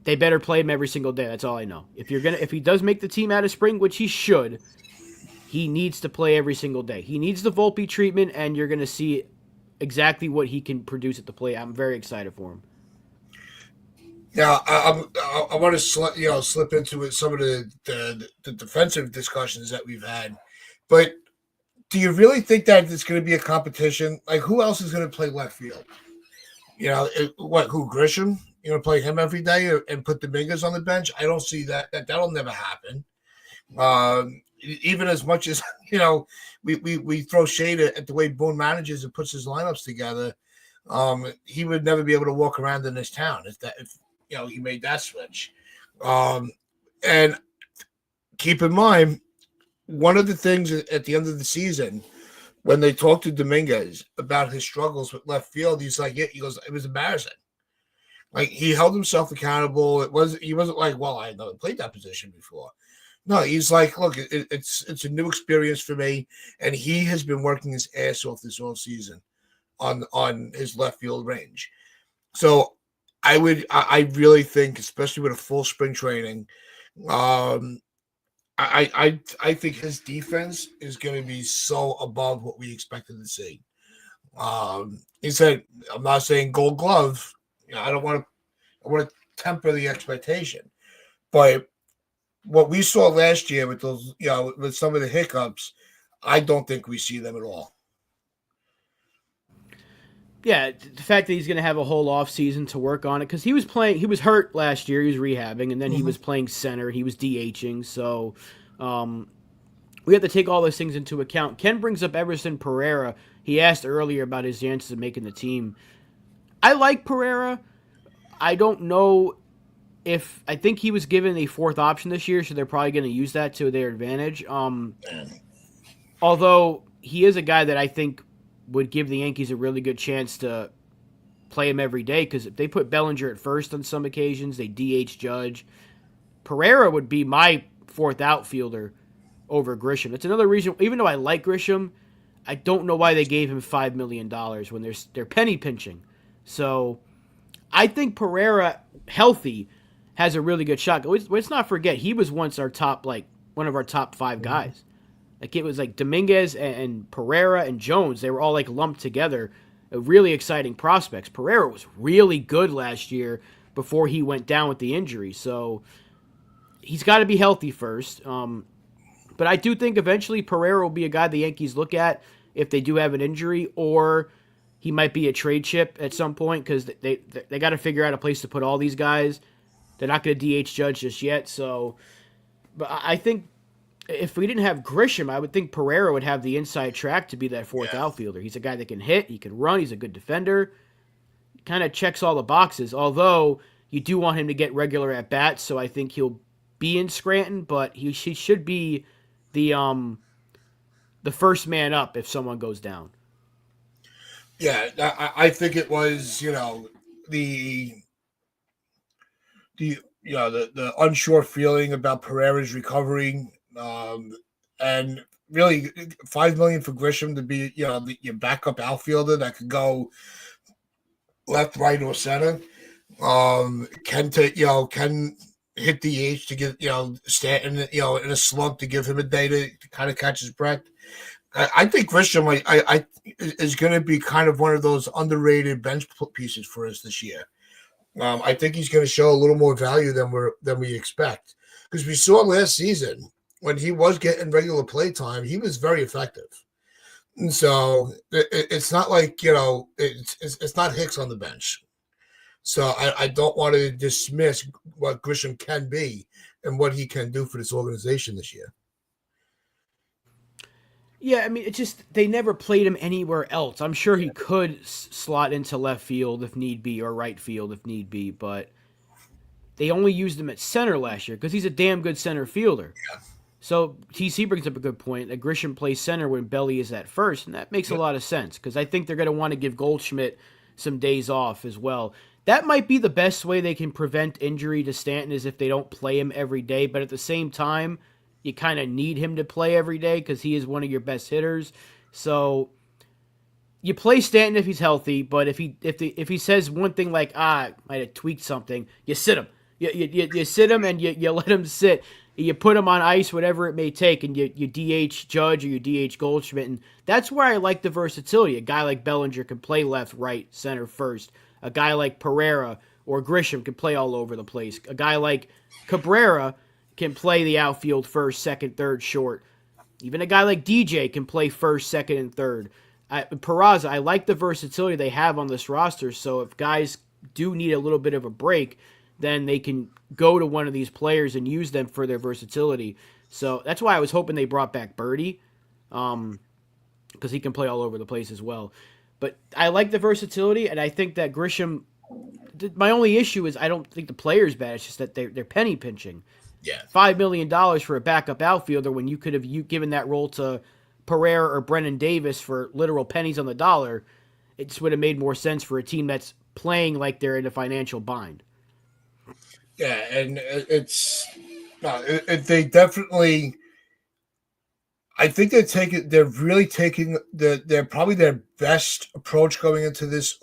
they better play him every single day. That's all I know. If he does make the team out of spring, which he should, he needs to play every single day. He needs the Volpe treatment, and you're going to see exactly what he can produce at the plate. I'm very excited for him. Now, I want to slip into it, some of the defensive discussions that we've had, but do you really think that it's going to be a competition? Like, who else is going to play left field? Who, Grisham? You're going to play him every day and put Dominguez on the bench? I don't see that. That'll never happen. Even as much as, we throw shade at the way Boone manages and puts his lineups together, he would never be able to walk around in this town if he made that switch. And keep in mind, one of the things at the end of the season, when they talked to Dominguez about his struggles with left field, he goes, it was embarrassing. Like, he held himself accountable. He wasn't like, well, I never played that position before. No, he's like, look, it's a new experience for me, and he has been working his ass off this whole season on his left field range. So I really think, especially with a full spring training, I think his defense is going to be so above what we expected to see. He said, I'm not saying Gold Glove. I want to temper the expectation, but what we saw last year with those, with some of the hiccups, I don't think we see them at all. Yeah, the fact that he's going to have a whole off season to work on it, because he was hurt last year, he was rehabbing, and then he was playing center, he was DHing, so we have to take all those things into account. Ken brings up Everson Pereira. He asked earlier about his chances of making the team. I like Pereira. I don't know I think he was given a fourth option this year, so they're probably going to use that to their advantage. Although he is a guy that I think would give the Yankees a really good chance to play him every day, because if they put Bellinger at first on some occasions, they DH Judge. Pereira would be my fourth outfielder over Grisham. That's another reason, even though I like Grisham, I don't know why they gave him $5 million when they're penny pinching. So I think Pereira, healthy, has a really good shot. Let's not forget, he was once one of our top five guys. Like, it was like Dominguez and Pereira and Jones. They were all like lumped together. Really exciting prospects. Pereira was really good last year before he went down with the injury. So he's got to be healthy first. But I do think eventually Pereira will be a guy the Yankees look at if they do have an injury, or he might be a trade chip at some point, because they got to figure out a place to put all these guys. They're not going to DH Judge just yet. So, but I think if we didn't have Grisham, I would think Pereira would have the inside track to be that fourth outfielder. He's a guy that can hit, he can run, he's a good defender. Kind of checks all the boxes, although You do want him to get regular at bats, so I think he'll be in Scranton, but he should be the the first man up if someone goes down. Yeah, I think it was the the unsure feeling about Pereira's recovery, and really 5 million for Grisham to be your backup outfielder that could go left, right, or center. Can take can hit DH to get Stanton in a slump to give him a day to kind of catch his breath. I think Grisham I is going to be kind of one of those underrated bench pieces for us this year. I think he's going to show a little more value than we expect, because we saw last season when he was getting regular play time, he was very effective. And so it's not like it's not Hicks on the bench. So I don't want to dismiss what Grisham can be and what he can do for this organization this year. Yeah, I mean, it's just they never played him anywhere else. I'm sure he could slot into left field if need be, or right field if need be, but they only used him at center last year because he's a damn good center fielder. Yeah. So TC brings up a good point that Grisham plays center when Belly is at first, and that makes a lot of sense because I think they're going to want to give Goldschmidt some days off as well. That might be the best way they can prevent injury to Stanton is if they don't play him every day, but at the same time, you kind of need him to play every day because he is one of your best hitters. So you play Stanton if he's healthy, but if he says one thing like I might have tweaked something, you sit him. You sit him and you let him sit. You put him on ice, whatever it may take, and you DH Judge or you DH Goldschmidt. And that's where I like the versatility. A guy like Bellinger can play left, right, center, first. A guy like Pereira or Grisham can play all over the place. A guy like Cabrera can play the outfield first, second, third, short. Even a guy like DJ can play first, second, and third. Peraza, I like the versatility they have on this roster, so if guys do need a little bit of a break, then they can go to one of these players and use them for their versatility. So that's why I was hoping they brought back Birdie, because he can play all over the place as well. But I like the versatility, and I think that Grisham, my only issue is I don't think the player's bad. It's just that they're penny pinching. Yeah. $5 million for a backup outfielder when you could have given that role to Pereira or Brennan Davis for literal pennies on the dollar. It just would have made more sense for a team that's playing like they're in a financial bind. Yeah, and they definitely. I think they're really taking they're probably their best approach going into this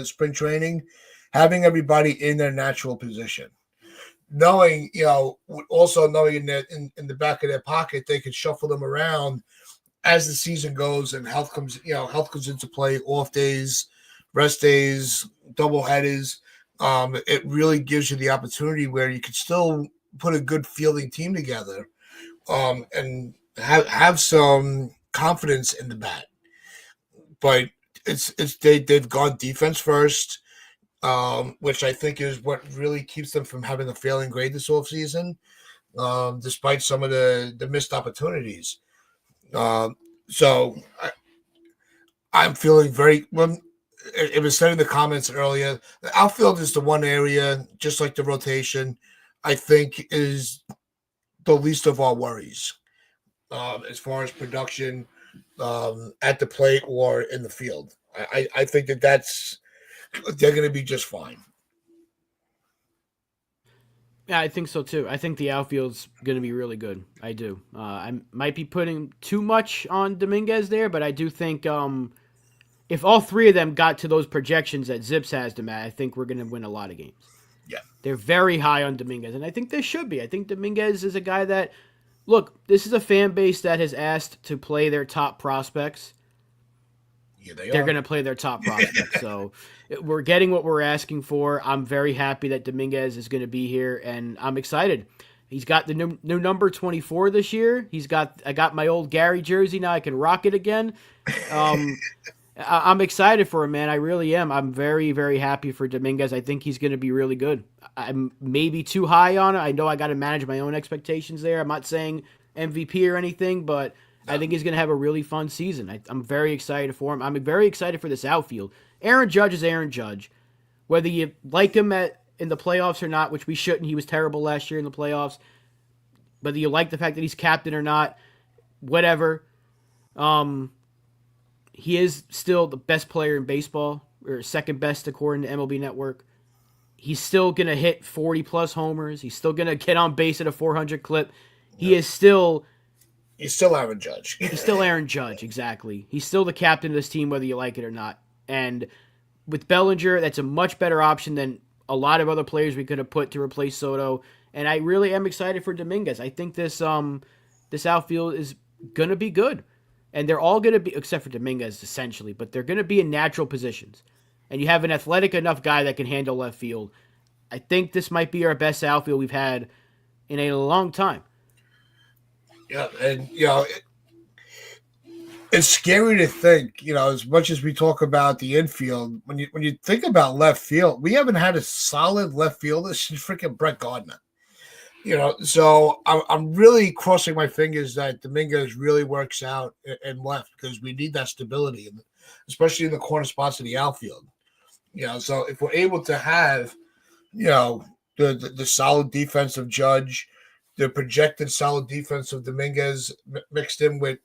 spring training, having everybody in their natural position. Knowing, also knowing that in the back of their pocket, they could shuffle them around as the season goes and health comes into play, off days, rest days, double headers. It really gives you the opportunity where you could still put a good fielding team together, and have some confidence in the bat. But they've gone defense first. Which I think is what really keeps them from having a failing grade this offseason, despite some of the missed opportunities. So I'm feeling very well. It was said in the comments earlier, the outfield is the one area, just like the rotation, I think is the least of our worries, as far as production at the plate or in the field. I think they're going to be just fine. Yeah, I think so too. I think the outfield's going to be really good. I do. I might be putting too much on Dominguez there, but I do think if all three of them got to those projections that Zips has them at, I think we're going to win a lot of games. Yeah. They're very high on Dominguez, and I think they should be. I think Dominguez is a guy that, look, this is a fan base that has asked to play their top prospects. Yeah, they're going to play their top prospects. So we're getting what we're asking for. I'm very happy that Dominguez is going to be here, and I'm excited. He's got the new number 24 this year. I got my old Gary jersey now. I can rock it again. I'm excited for him, man. I really am. I'm very, very happy for Dominguez. I think he's going to be really good. I'm maybe too high on it. I know I got to manage my own expectations there. I'm not saying MVP or anything, but I think he's going to have a really fun season. I'm very excited for him. I'm very excited for this outfield. Aaron Judge is Aaron Judge. Whether you like him in the playoffs or not, which we shouldn't. He was terrible last year in the playoffs. Whether you like the fact that he's captain or not, whatever. He is still the best player in baseball, or second best according to MLB Network. He's still going to hit 40 plus homers. He's still going to get on base at a 400 clip. He is still. He's still Aaron Judge. He's still Aaron Judge, exactly. He's still the captain of this team, whether you like it or not. And with Bellinger, that's a much better option than a lot of other players we could have put to replace Soto. And I really am excited for Dominguez. I think this outfield is going to be good. And they're all going to be, except for Dominguez, essentially, but they're going to be in natural positions. And you have an athletic enough guy that can handle left field. I think this might be our best outfield we've had in a long time. Yeah, and it's scary to think, as much as we talk about the infield, when you think about left field, we haven't had a solid left fielder since freaking Brett Gardner. So I'm really crossing my fingers that Dominguez really works out in left, because we need that stability, especially in the corner spots of the outfield. So if we're able to have, the solid defense of Judge, the projected solid defense of Dominguez mixed in with,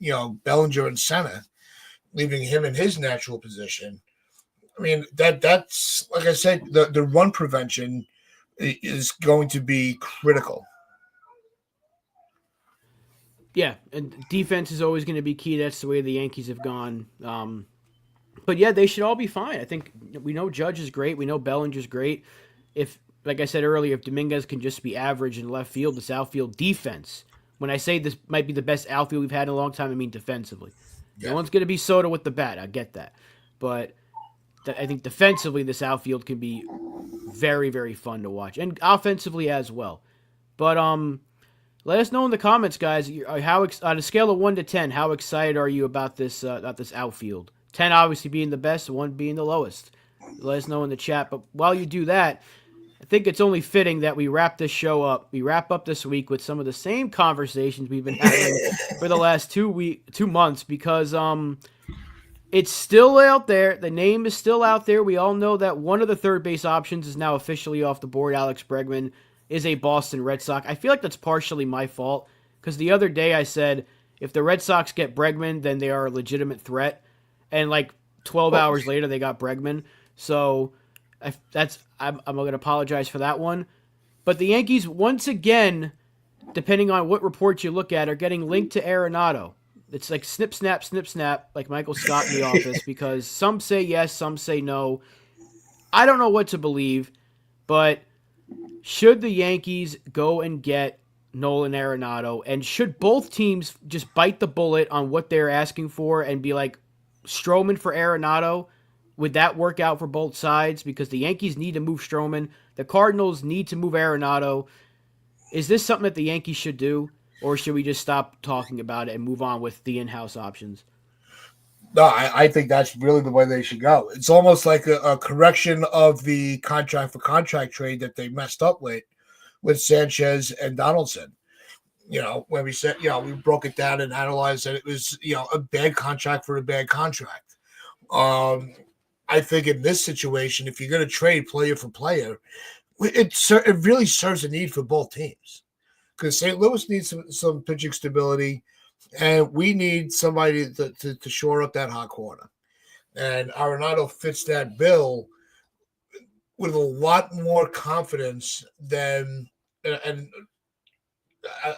Bellinger and center, leaving him in his natural position. I mean, that's, like I said, the run prevention is going to be critical. Yeah, and defense is always going to be key. That's the way the Yankees have gone. But yeah, they should all be fine. I think we know Judge is great. We know Bellinger's great. If, like I said earlier, if Dominguez can just be average in left field, this outfield defense, when I say this might be the best outfield we've had in a long time, I mean defensively. Yeah. No one's going to be Soto with the bat. I get that. But I think defensively, this outfield can be very, very fun to watch. And offensively as well. But let us know in the comments, guys, how on a scale of 1 to 10, how excited are you about this outfield? 10 obviously being the best, 1 being the lowest. Let us know in the chat. But while you do that, I think it's only fitting that we wrap this show up. We wrap up this week with some of the same conversations we've been having for the last 2 months, because it's still out there. The name is still out there. We all know that one of the third base options is now officially off the board. Alex Bregman is a Boston Red Sox. I feel like that's partially my fault, because the other day I said if the Red Sox get Bregman, then they are a legitimate threat. And like 12 hours later, they got Bregman. So I'm going to apologize for that one. But the Yankees, once again, depending on what reports you look at, are getting linked to Arenado. It's like snip, snap, like Michael Scott in The Office, because some say yes, some say no. I don't know what to believe, but should the Yankees go and get Nolan Arenado, and should both teams just bite the bullet on what they're asking for and be like, Stroman for Arenado? Would that work out for both sides? Because the Yankees need to move Stroman. The Cardinals need to move Arenado. Is this something that the Yankees should do? Or should we just stop talking about it and move on with the in-house options? No, I think that's really the way they should go. It's almost like a correction of the contract for contract trade that they messed up with Sanchez and Donaldson. When we said, we broke it down and analyzed that it was, a bad contract for a bad contract. I think in this situation, if you're going to trade player for player, it really serves a need for both teams, because St. Louis needs some pitching stability, and we need somebody to shore up that hot corner. And Arenado fits that bill with a lot more confidence than, and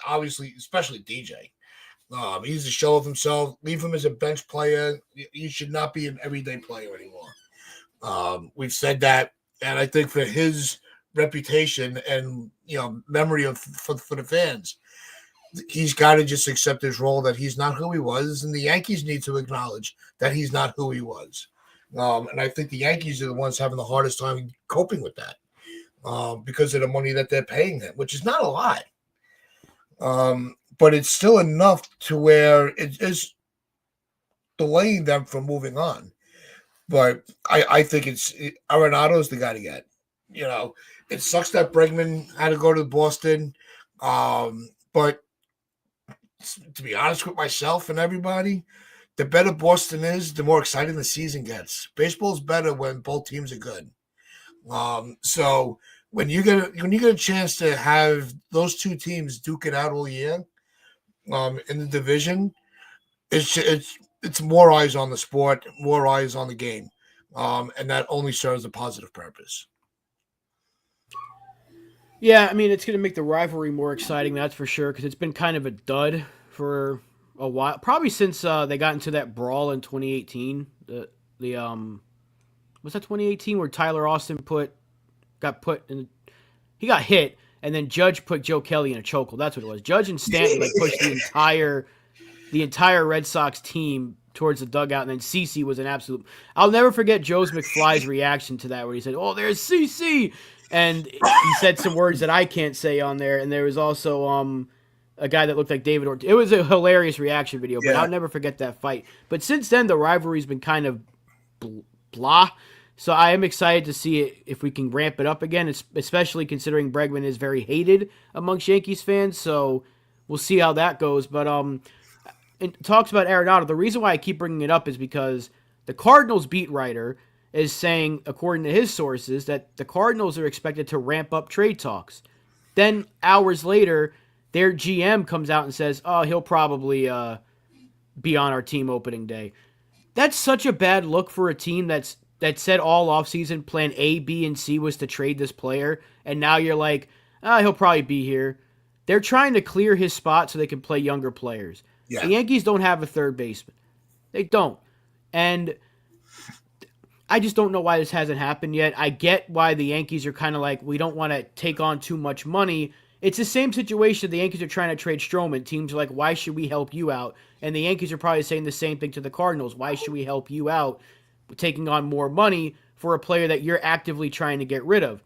obviously, especially DJ. He's a show of himself. Leave him as a bench player. He should not be an everyday player anymore. We've said that, and I think for his reputation and memory for the fans, he's got to just accept his role, that he's not who he was, and the Yankees need to acknowledge that he's not who he was. And I think the Yankees are the ones having the hardest time coping with that, because of the money that they're paying him, which is not a lot. But it's still enough to where it is delaying them from moving on. But I think Arenado's the guy to get. It sucks that Bregman had to go to Boston. But to be honest with myself and everybody, the better Boston is, the more exciting the season gets. Baseball's better when both teams are good. So when you get a chance to have those two teams duke it out all year, in the division, it's more eyes on the sport, more eyes on the game, and that only serves a positive purpose. Yeah, I mean, it's going to make the rivalry more exciting, that's for sure, because it's been kind of a dud for a while, probably since they got into that brawl in 2018. The was that 2018 where Tyler Austin got put in, he got hit, and then Judge put Joe Kelly in a chokehold. That's what it was. Judge and Stanton like pushed the entire Red Sox team towards the dugout, and then CC was an absolute. I'll never forget Joe's McFly's reaction to that, where he said, "Oh, there's CC," and he said some words that I can't say on there. And there was also a guy that looked like David Ortiz. It was a hilarious reaction video, but Yeah. I'll never forget that fight. But since then, the rivalry's been kind of blah. So I am excited to see it if we can ramp it up again, especially considering Bregman is very hated amongst Yankees fans. So we'll see how that goes. But it talks about Arenado. The reason why I keep bringing it up is because the Cardinals beat writer is saying, according to his sources, that the Cardinals are expected to ramp up trade talks. Then hours later, their GM comes out and says, "Oh, he'll probably be on our team opening day." That's such a bad look for a team that said all offseason plan A, B, and C was to trade this player, and now you're like, he'll probably be here. They're trying to clear his spot so they can play younger players. Yeah. The Yankees don't have a third baseman. They don't. And I just don't know why this hasn't happened yet. I get why the Yankees are kind of like, we don't want to take on too much money. It's the same situation the Yankees are trying to trade Stroman. Teams are like, why should we help you out? And the Yankees are probably saying the same thing to the Cardinals. Why should we help you out taking on more money for a player that you're actively trying to get rid of?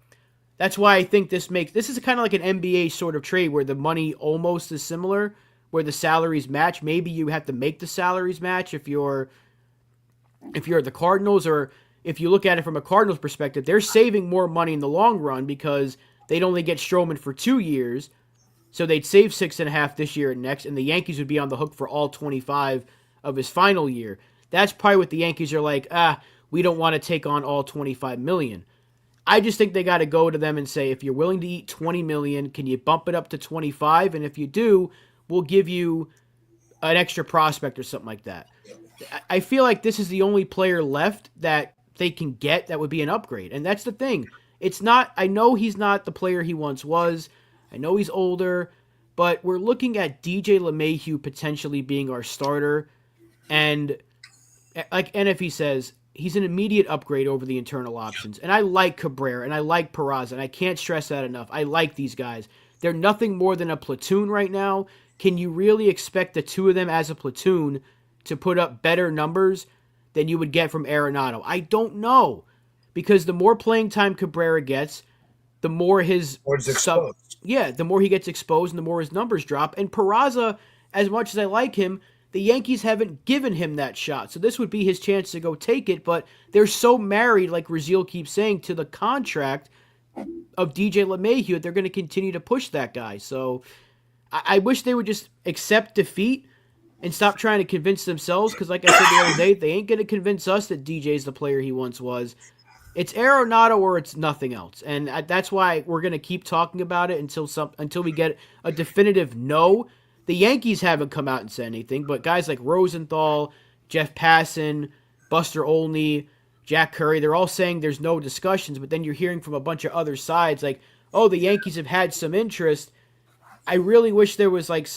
That's why I think this is kind of like an NBA sort of trade where the money almost is similar, where the salaries match. Maybe you have to make the salaries match if you're the Cardinals, or if you look at it from a Cardinals perspective, they're saving more money in the long run because they'd only get Stroman for 2 years, so they'd save 6.5 this year and next, and the Yankees would be on the hook for all 25 of his final year. That's probably what the Yankees are like, we don't want to take on all $25 million. I just think they got to go to them and say, if you're willing to eat $20 million, can you bump it up to 25? And if you do, we'll give you an extra prospect or something like that. I feel like this is the only player left that they can get that would be an upgrade. And that's the thing. It's not, I know he's not the player he once was. I know he's older, but we're looking at DJ LeMahieu potentially being our starter. And like NFE says, he's an immediate upgrade over the internal options. And I like Cabrera and I like Peraza, and I can't stress that enough. I like these guys. They're nothing more than a platoon right now. Can you really expect the two of them as a platoon to put up better numbers than you would get from Arenado? I don't know. Because the more playing time Cabrera gets, the more his the more he gets exposed and the more his numbers drop. And Peraza, as much as I like him, the Yankees haven't given him that shot. So this would be his chance to go take it, but they're so married, like Raziel keeps saying, to the contract of DJ LeMahieu that they're going to continue to push that guy. So I wish they would just accept defeat and stop trying to convince themselves, because like I said the other day, they ain't going to convince us that DJ's the player he once was. It's Arenado or it's nothing else. And that's why we're going to keep talking about it until we get a definitive no. The Yankees haven't come out and said anything, but guys like Rosenthal, Jeff Passan, Buster Olney, Jack Curry, they're all saying there's no discussions, but then you're hearing from a bunch of other sides like, oh, the Yankees have had some interest. I really wish there was like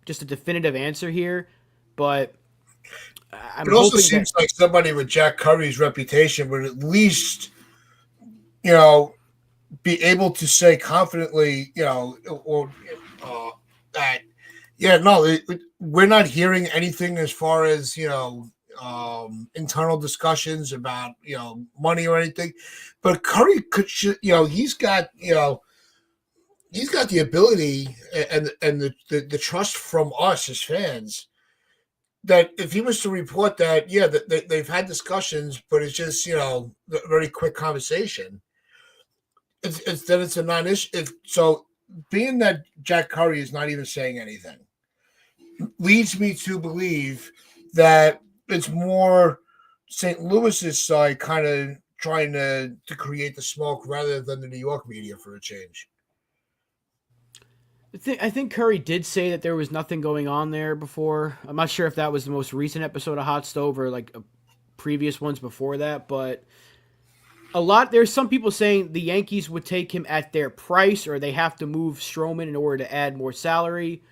just a definitive answer here, but it also seems like somebody with Jack Curry's reputation would at least, be able to say confidently, that, we're not hearing anything as far as, internal discussions about, money or anything. But Curry he's got the ability and the trust from us as fans, that if he was to report that, that they've had discussions, but it's just, a very quick conversation, it's a non-issue. So being that Jack Curry is not even saying anything leads me to believe that it's more St. Louis's side kind of trying to create the smoke rather than the New York media for a change. I think Curry did say that there was nothing going on there before. I'm not sure if that was the most recent episode of Hot Stove or like previous ones before that, but there's some people saying the Yankees would take him at their price or they have to move Stroman in order to add more salary.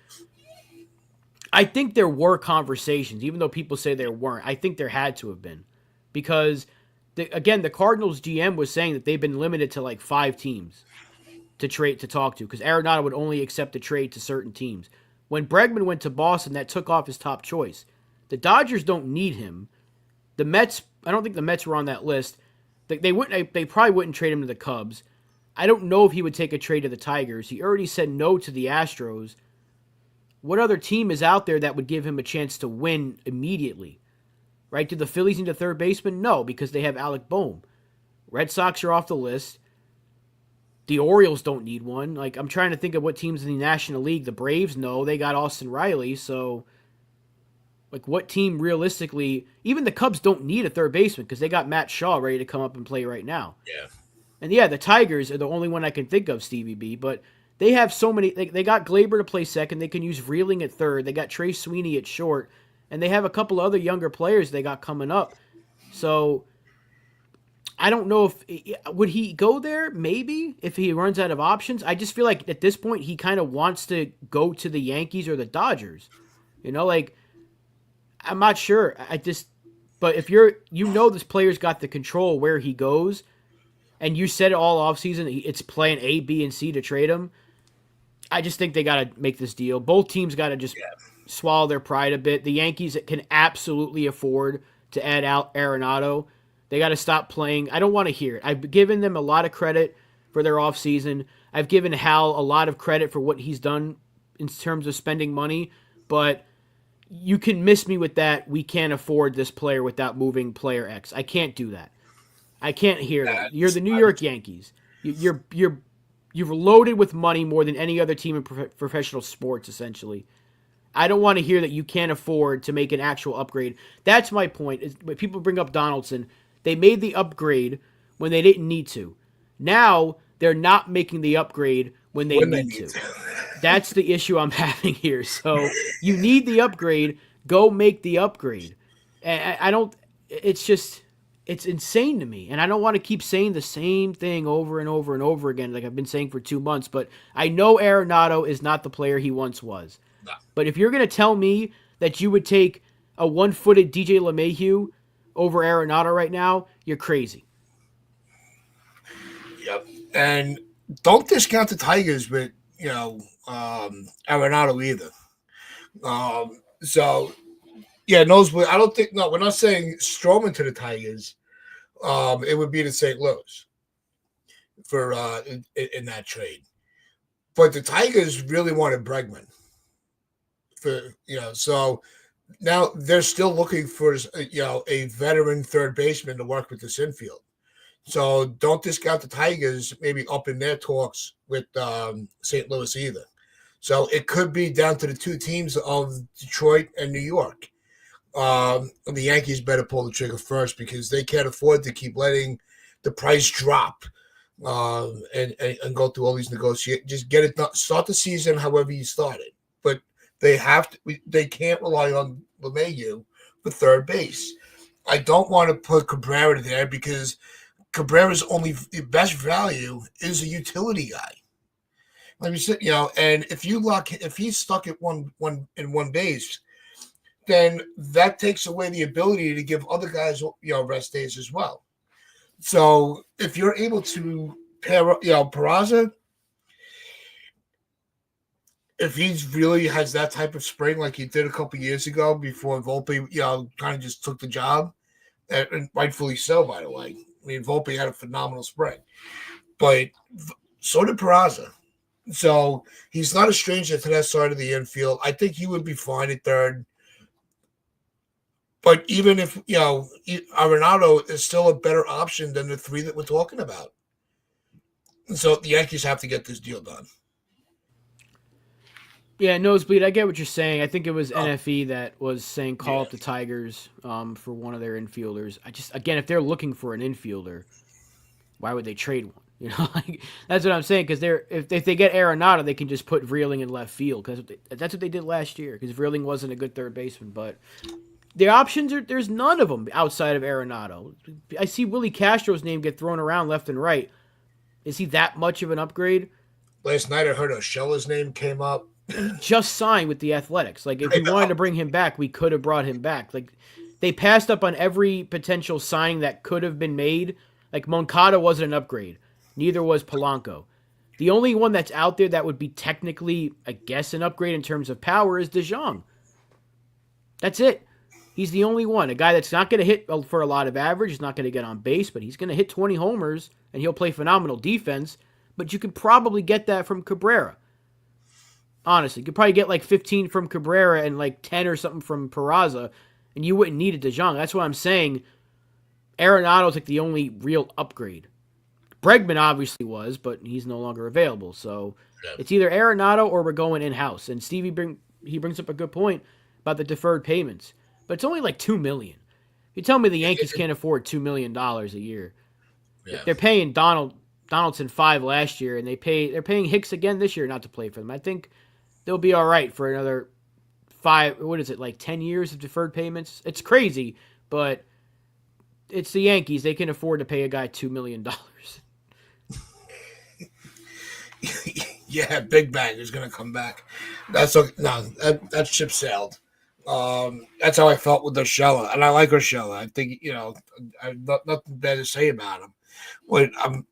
I think there were conversations, even though people say there weren't. I think there had to have been because the Cardinals GM was saying that they've been limited to like 5 teams to talk to because Arenado would only accept a trade to certain teams. When Bregman went to Boston, that took off his top choice. The Dodgers don't need him. The Mets, I don't think the Mets were on that list. They wouldn't. They probably wouldn't trade him to the Cubs. I don't know if he would take a trade to the Tigers. He already said no to the Astros. What other team is out there that would give him a chance to win immediately? Right? Do the Phillies need a third baseman? No, because they have Alec Boehm. Red Sox are off the list. The Orioles don't need one. Like, I'm trying to think of what teams in the National League. The Braves, no, they got Austin Riley. So, like, what team realistically? Even the Cubs don't need a third baseman because they got Matt Shaw ready to come up and play right now. Yeah. And yeah, the Tigers are the only one I can think of, Stevie B. But they have so many. They got Glaber to play second. They can use Vreeling at third. They got Trey Sweeney at short. And they have a couple other younger players they got coming up. So I don't know if would he go there. Maybe if he runs out of options. I just feel like at this point he kind of wants to go to the Yankees or the Dodgers. Like I'm not sure. But if this player's got the control where he goes, and you said it all offseason, it's plan A, B, and C to trade him. I just think they got to make this deal. Both teams got to just swallow their pride a bit. The Yankees can absolutely afford to add out Arenado. They got to stop playing. I don't want to hear it. I've given them a lot of credit for their offseason. I've given Hal a lot of credit for what he's done in terms of spending money, but you can miss me with that. We can't afford this player without moving player X. I can't do that. I can't hear that. You're the New York Yankees. You're loaded with money more than any other team in professional sports, essentially. I don't want to hear that you can't afford to make an actual upgrade. That's my point. When people bring up Donaldson, they made the upgrade when they didn't need to. Now they're not making the upgrade when they need to. That's the issue I'm having here. So you need the upgrade. Go make the upgrade. And I don't. It's just. It's insane to me. And I don't want to keep saying the same thing over and over and over again like I've been saying for 2 months. But I know Arenado is not the player he once was. No. But if you're going to tell me that you would take a one-footed DJ LeMahieu over Arenado right now, you're crazy. Yep. And don't discount the Tigers with, Arenado either. Yeah, Nosebleed. I don't think. No, we're not saying Stroman to the Tigers. It would be to St. Louis for in that trade. But the Tigers really wanted Bregman. So now they're still looking for a veteran third baseman to work with this infield. So don't discount the Tigers maybe up in their talks with St. Louis either. So it could be down to the 2 teams of Detroit and New York. The Yankees better pull the trigger first because they can't afford to keep letting the price drop and go through all these negotiations. Just get it done. Start the season however you start it. But they have to. They can't rely on LeMahieu for third base. I don't want to put Cabrera there because Cabrera's only the best value is a utility guy. Let me say, and if he's stuck at one base, then that takes away the ability to give other guys, rest days as well. So if you're able to pair up, Peraza, if he really has that type of spring like he did a couple years ago before Volpe, kind of just took the job, and rightfully so, by the way. I mean, Volpe had a phenomenal spring, but so did Peraza. So he's not a stranger to that side of the infield. I think he would be fine at third. But even if, Arenado is still a better option than the 3 that we're talking about. So the Yankees have to get this deal done. Yeah, Nosebleed, I get what you're saying. I think it was NFE that was saying call up the Tigers for one of their infielders. Again, if they're looking for an infielder, why would they trade one? Like that's what I'm saying. Because if they get Arenado, they can just put Vreeling in left field. Because that's what they did last year. Because Vreeling wasn't a good third baseman, but the options there's none of them outside of Arenado. I see Willie Castro's name get thrown around left and right. Is he that much of an upgrade? Last night I heard Ochoa's name came up. And he just signed with the Athletics. Like if we wanted to bring him back, we could have brought him back. Like they passed up on every potential signing that could have been made. Like Moncada wasn't an upgrade. Neither was Polanco. The only one that's out there that would be technically, I guess, an upgrade in terms of power is DeJong. That's it. He's the only one. A guy that's not going to hit for a lot of average. He's not going to get on base, but he's going to hit 20 homers, and he'll play phenomenal defense. But you could probably get that from Cabrera. Honestly, you could probably get like 15 from Cabrera and like 10 or something from Peraza, and you wouldn't need a DeJong. That's what I'm saying. Arenado's like the only real upgrade. Bregman obviously was, but he's no longer available. So it's either Arenado or we're going in-house. And Stevie brings up a good point about the deferred payments. But it's only like $2 million. You tell me the Yankees can't afford $2 million a year. Yeah. They're paying Donaldson $5 last year, and they're paying Hicks again this year not to play for them. I think they'll be all right for another 10 years of deferred payments. It's crazy, but it's the Yankees. They can afford to pay a guy $2 million. Yeah, Big Bang is going to come back. That ship sailed. That's how I felt with Urshela, and I like Urshela. I think I've nothing bad to say about him. But I'm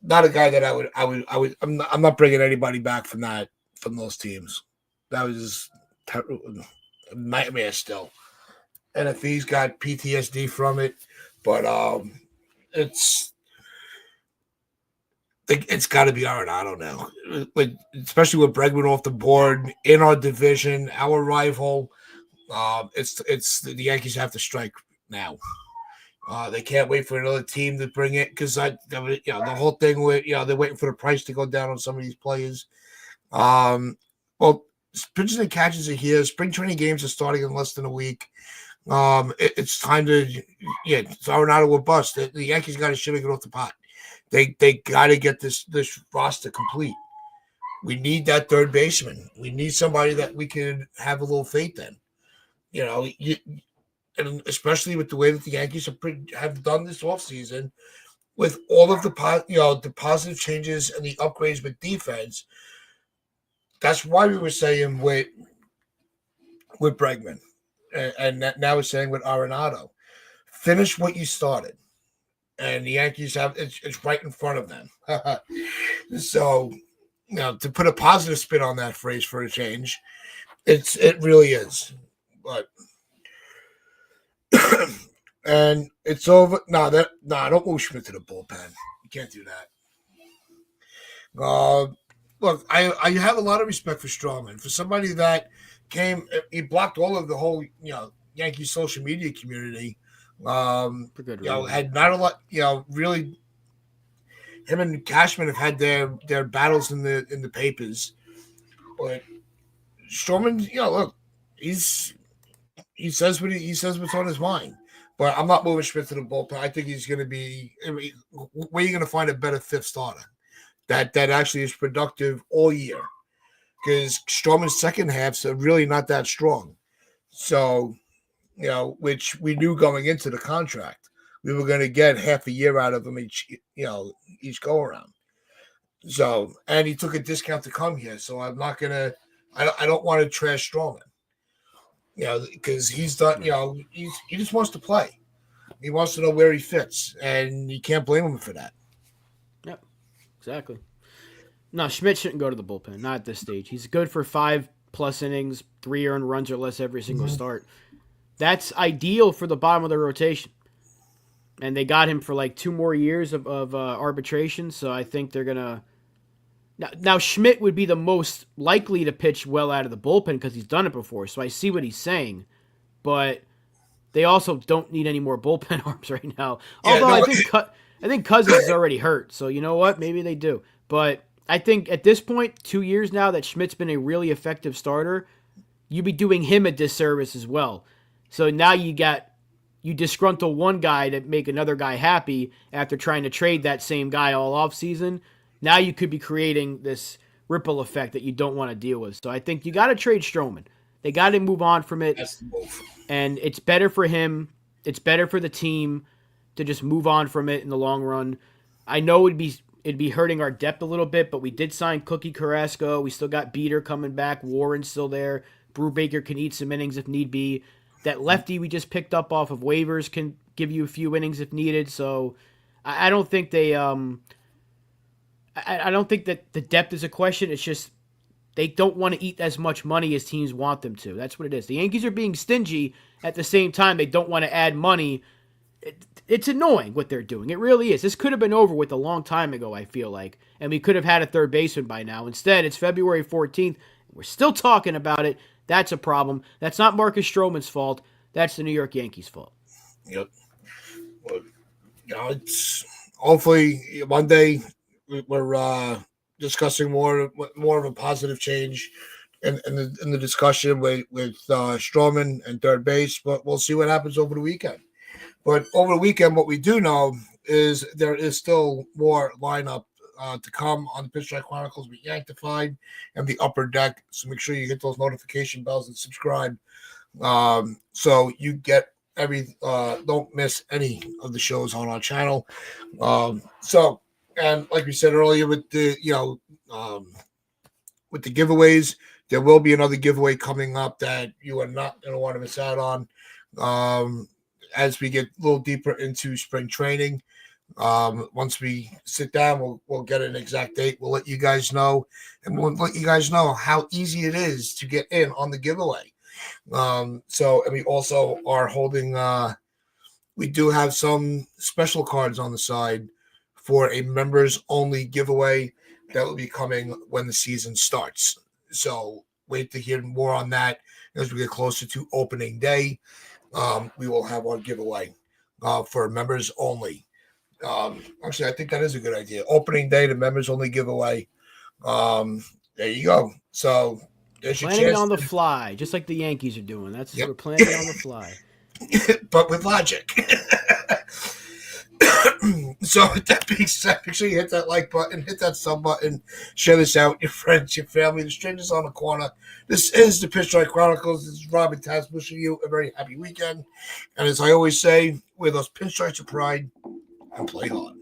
not a guy that I'm not bringing anybody back from those teams. That was a nightmare still. And if he's got PTSD from it, but it's got to be Arenado now, especially with Bregman off the board in our division, our rival. It's the Yankees have to strike now. They can't wait for another team to bring it because the whole thing with they're waiting for the price to go down on some of these players. Well, pitches and catches are here. Spring training games are starting in less than a week. It's time to it's Arenado or bust. The Yankees got to ship it off the pot. They got to get this roster complete. We need that third baseman. We need somebody that we can have a little faith in. And especially with the way that the Yankees have done this offseason, with all of the positive changes and the upgrades with defense. That's why we were saying with Bregman, and now we're saying with Arenado, finish what you started. And the Yankees have it's right in front of them. So, to put a positive spin on that phrase for a change, it really is. But and it's over. Don't move Schmidt to the bullpen. You can't do that. Look, I have a lot of respect for Stroman. For somebody that he blocked all of the whole Yankee social media community. Had not a lot. Really, him and Cashman have had their battles in the papers, but Stroman, look, he says what's on his mind. But I'm not moving Schmidt to the bullpen. I think he's going to be. Where are you going to find a better fifth starter that actually is productive all year? Because Stroman's second halves are really not that strong. So. Which we knew going into the contract, we were going to get half a year out of him each go around. So, and he took a discount to come here. So I'm not going to, I don't want to trash Stroman, because he's done, he just wants to play. He wants to know where he fits, and you can't blame him for that. Yep, exactly. No, Schmidt shouldn't go to the bullpen, not at this stage. He's good for 5+ innings, 3 earned runs or less every single start. That's ideal for the bottom of the rotation. And they got him for like 2 more years of arbitration, so I think they're going to... Now, Schmidt would be the most likely to pitch well out of the bullpen because he's done it before, so I see what he's saying. But they also don't need any more bullpen arms right now. Although I think Cousins is already hurt, so you know what? Maybe they do. But I think at this point, 2 years now that Schmidt's been a really effective starter, you'd be doing him a disservice as well. So now you you disgruntle one guy to make another guy happy after trying to trade that same guy all off season. Now you could be creating this ripple effect that you don't want to deal with. So I think you got to trade Stroman. They got to move on from it. That's the move. And it's better for him. It's better for the team to just move on from it in the long run. I know it'd be hurting our depth a little bit, but we did sign Cookie Carrasco. We still got Beater coming back. Warren's still there. Brubaker can eat some innings if need be. That lefty we just picked up off of waivers can give you a few innings if needed. So I don't think they I don't think that the depth is a question. It's just they don't want to eat as much money as teams want them to. That's what it is. The Yankees are being stingy. At the same time, they don't want to add money. It's annoying what they're doing. It really is. This could have been over with a long time ago, I feel like. And we could have had a third baseman by now. Instead, it's February 14th. We're still talking about it. That's a problem. That's not Marcus Stroman's fault. That's the New York Yankees' fault. Yep. Well, it's hopefully Monday we're discussing more of a positive change in the discussion with Stroman and third base, but we'll see what happens over the weekend. But over the weekend, what we do know is there is still more lineup to come on the Pitch Track Chronicles with Yanktified and the Upper Deck. So make sure you hit those notification bells and subscribe, so you get don't miss any of the shows on our channel. And like we said earlier, with the with the giveaways, there will be another giveaway coming up that you are not going to want to miss out on. As we get a little deeper into spring training, once we sit down, we'll get an exact date. We'll let you guys know, and we'll let you guys know how easy it is to get in on the giveaway. And we also are holding. We do have some special cards on the side for a members only giveaway that will be coming when the season starts. So wait to hear more on that as we get closer to opening day. We will have our giveaway for members only. Actually, I think that is a good idea. Opening day, the members only giveaway. There you go. So there's your Planning chance. it on the fly, just like the Yankees are doing. That's We're planning it on the fly. But with logic. So with that being said, make sure you hit that like button, hit that sub button, share this out with your friends, your family, the strangers on the corner. This is the Pitch Strike Chronicles. This is Robin Taz wishing you a very happy weekend. And as I always say, wear those pinstripes of pride and play hard.